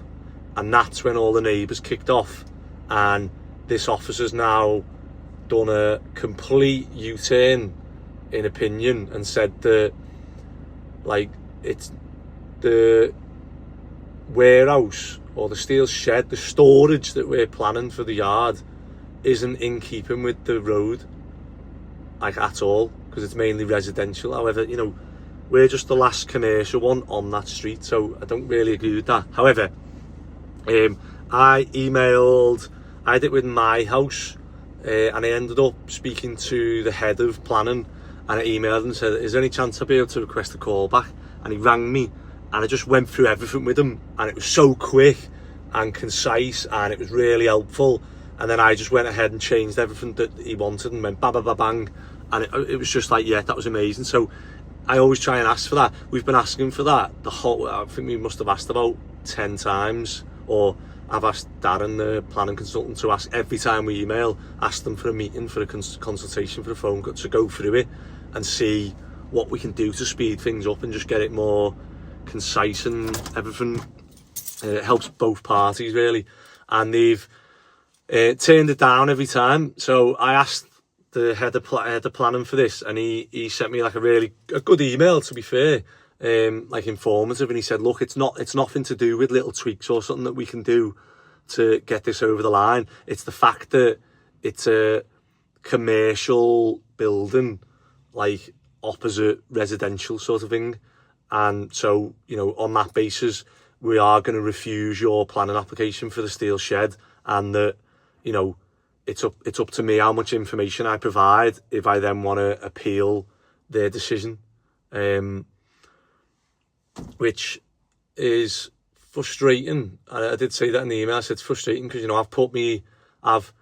And that's when all the neighbours kicked off. And this officer's now done a complete U-turn in opinion and said that, like, it's the warehouse or the steel shed, the storage that we're planning for the yard isn't in keeping with the road, like, at all, because it's mainly residential. However, you know, we're just the last commercial one on that street, so I don't really agree with that. However, I did it with my house, and I ended up speaking to the head of planning, and I emailed and said, is there any chance I'll be able to request a call back? And he rang me, and I just went through everything with him, and it was so quick and concise, and it was really helpful. And then I just went ahead and changed everything that he wanted and went bang, bang, bang, and it was just like, yeah, that was amazing. So I always try and ask for that. We've been asking for that I think we must have asked about 10 times, or I've asked Darren, the planning consultant, to ask every time we email, ask them for a meeting, for a consultation, for a phone call, to go through it and see what we can do to speed things up and just get it more concise and everything. It helps both parties, really. And they've turned it down every time. So I asked the head of planning for this, and he sent me like a good email, to be fair, like informative, and he said, look, it's nothing to do with little tweaks or something that we can do to get this over the line. It's the fact that it's a commercial building, like opposite residential sort of thing, and so, you know, on that basis we are going to refuse your planning application for the steel shed, and that, you know, it's up to me how much information I provide if I then want to appeal their decision, which is frustrating. I did say that in the email. I said it's frustrating because, you know, I've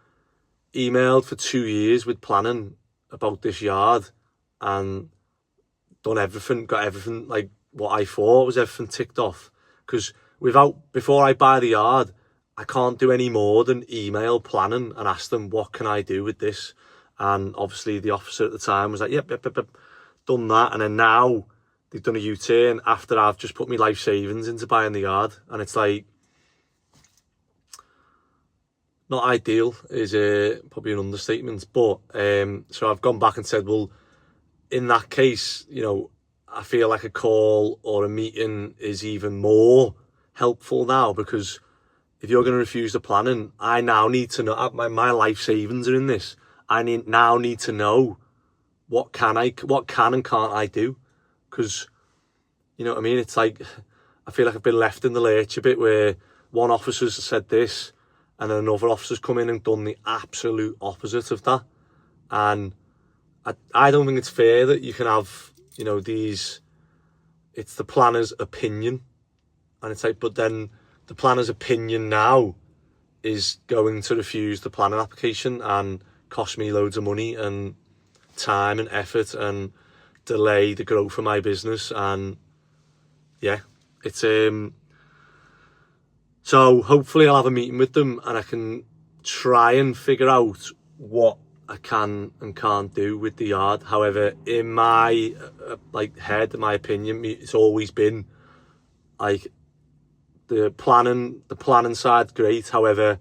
emailed for 2 years with planning about this yard and done everything, got everything, like what I thought was everything ticked off. Because before I buy the yard, I can't do any more than email planning and ask them, what can I do with this? And obviously the officer at the time was like, yep, done that. And then now they've done a U-turn after I've just put my life savings into buying the yard. And it's like, not ideal is probably an understatement. But so I've gone back and said, well, in that case, you know, I feel like a call or a meeting is even more helpful now, because if you're going to refuse the planning, I now need to know, my life savings are in this. I now need to know what can and can't I do, because, you know what I mean? It's like, I feel like I've been left in the lurch a bit, where one officer's said this and then another officer's come in and done the absolute opposite of that. And I don't think it's fair that you can have, you know, it's the planner's opinion. And it's like, but then the planner's opinion now is going to refuse the planning application and cost me loads of money and time and effort and delay the growth of my business. And yeah, it's so hopefully I'll have a meeting with them and I can try and figure out what I can and can't do with the yard. However, in my head, in my opinion, it's always been like the planning side great. However,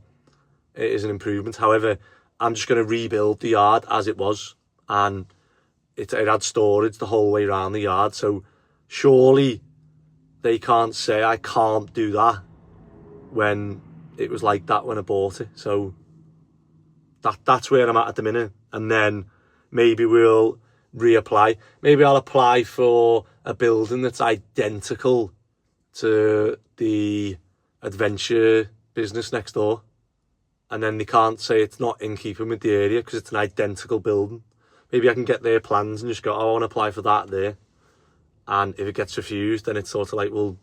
it is an improvement. However, I'm just going to rebuild the yard as it was, and it had storage the whole way around the yard. So surely they can't say I can't do that when it was like that when I bought it. So that's where I'm at the minute. And then maybe we'll reapply. Maybe I'll apply for a building that's identical to the adventure business next door. And then they can't say it's not in keeping with the area because it's an identical building. Maybe I can get their plans and just go, oh, I want to apply for that there. And if it gets refused, then it's sort of like, well,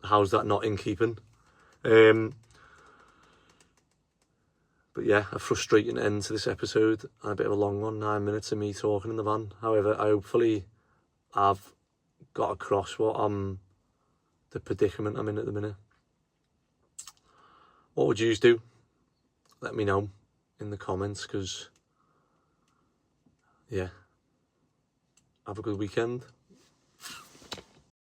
how's that not in keeping? But yeah, a frustrating end to this episode, and a bit of a long one, 9 minutes of me talking in the van. However, hopefully I've got across the predicament I'm in at the minute. What would you do? Let me know in the comments, because yeah, have a good weekend.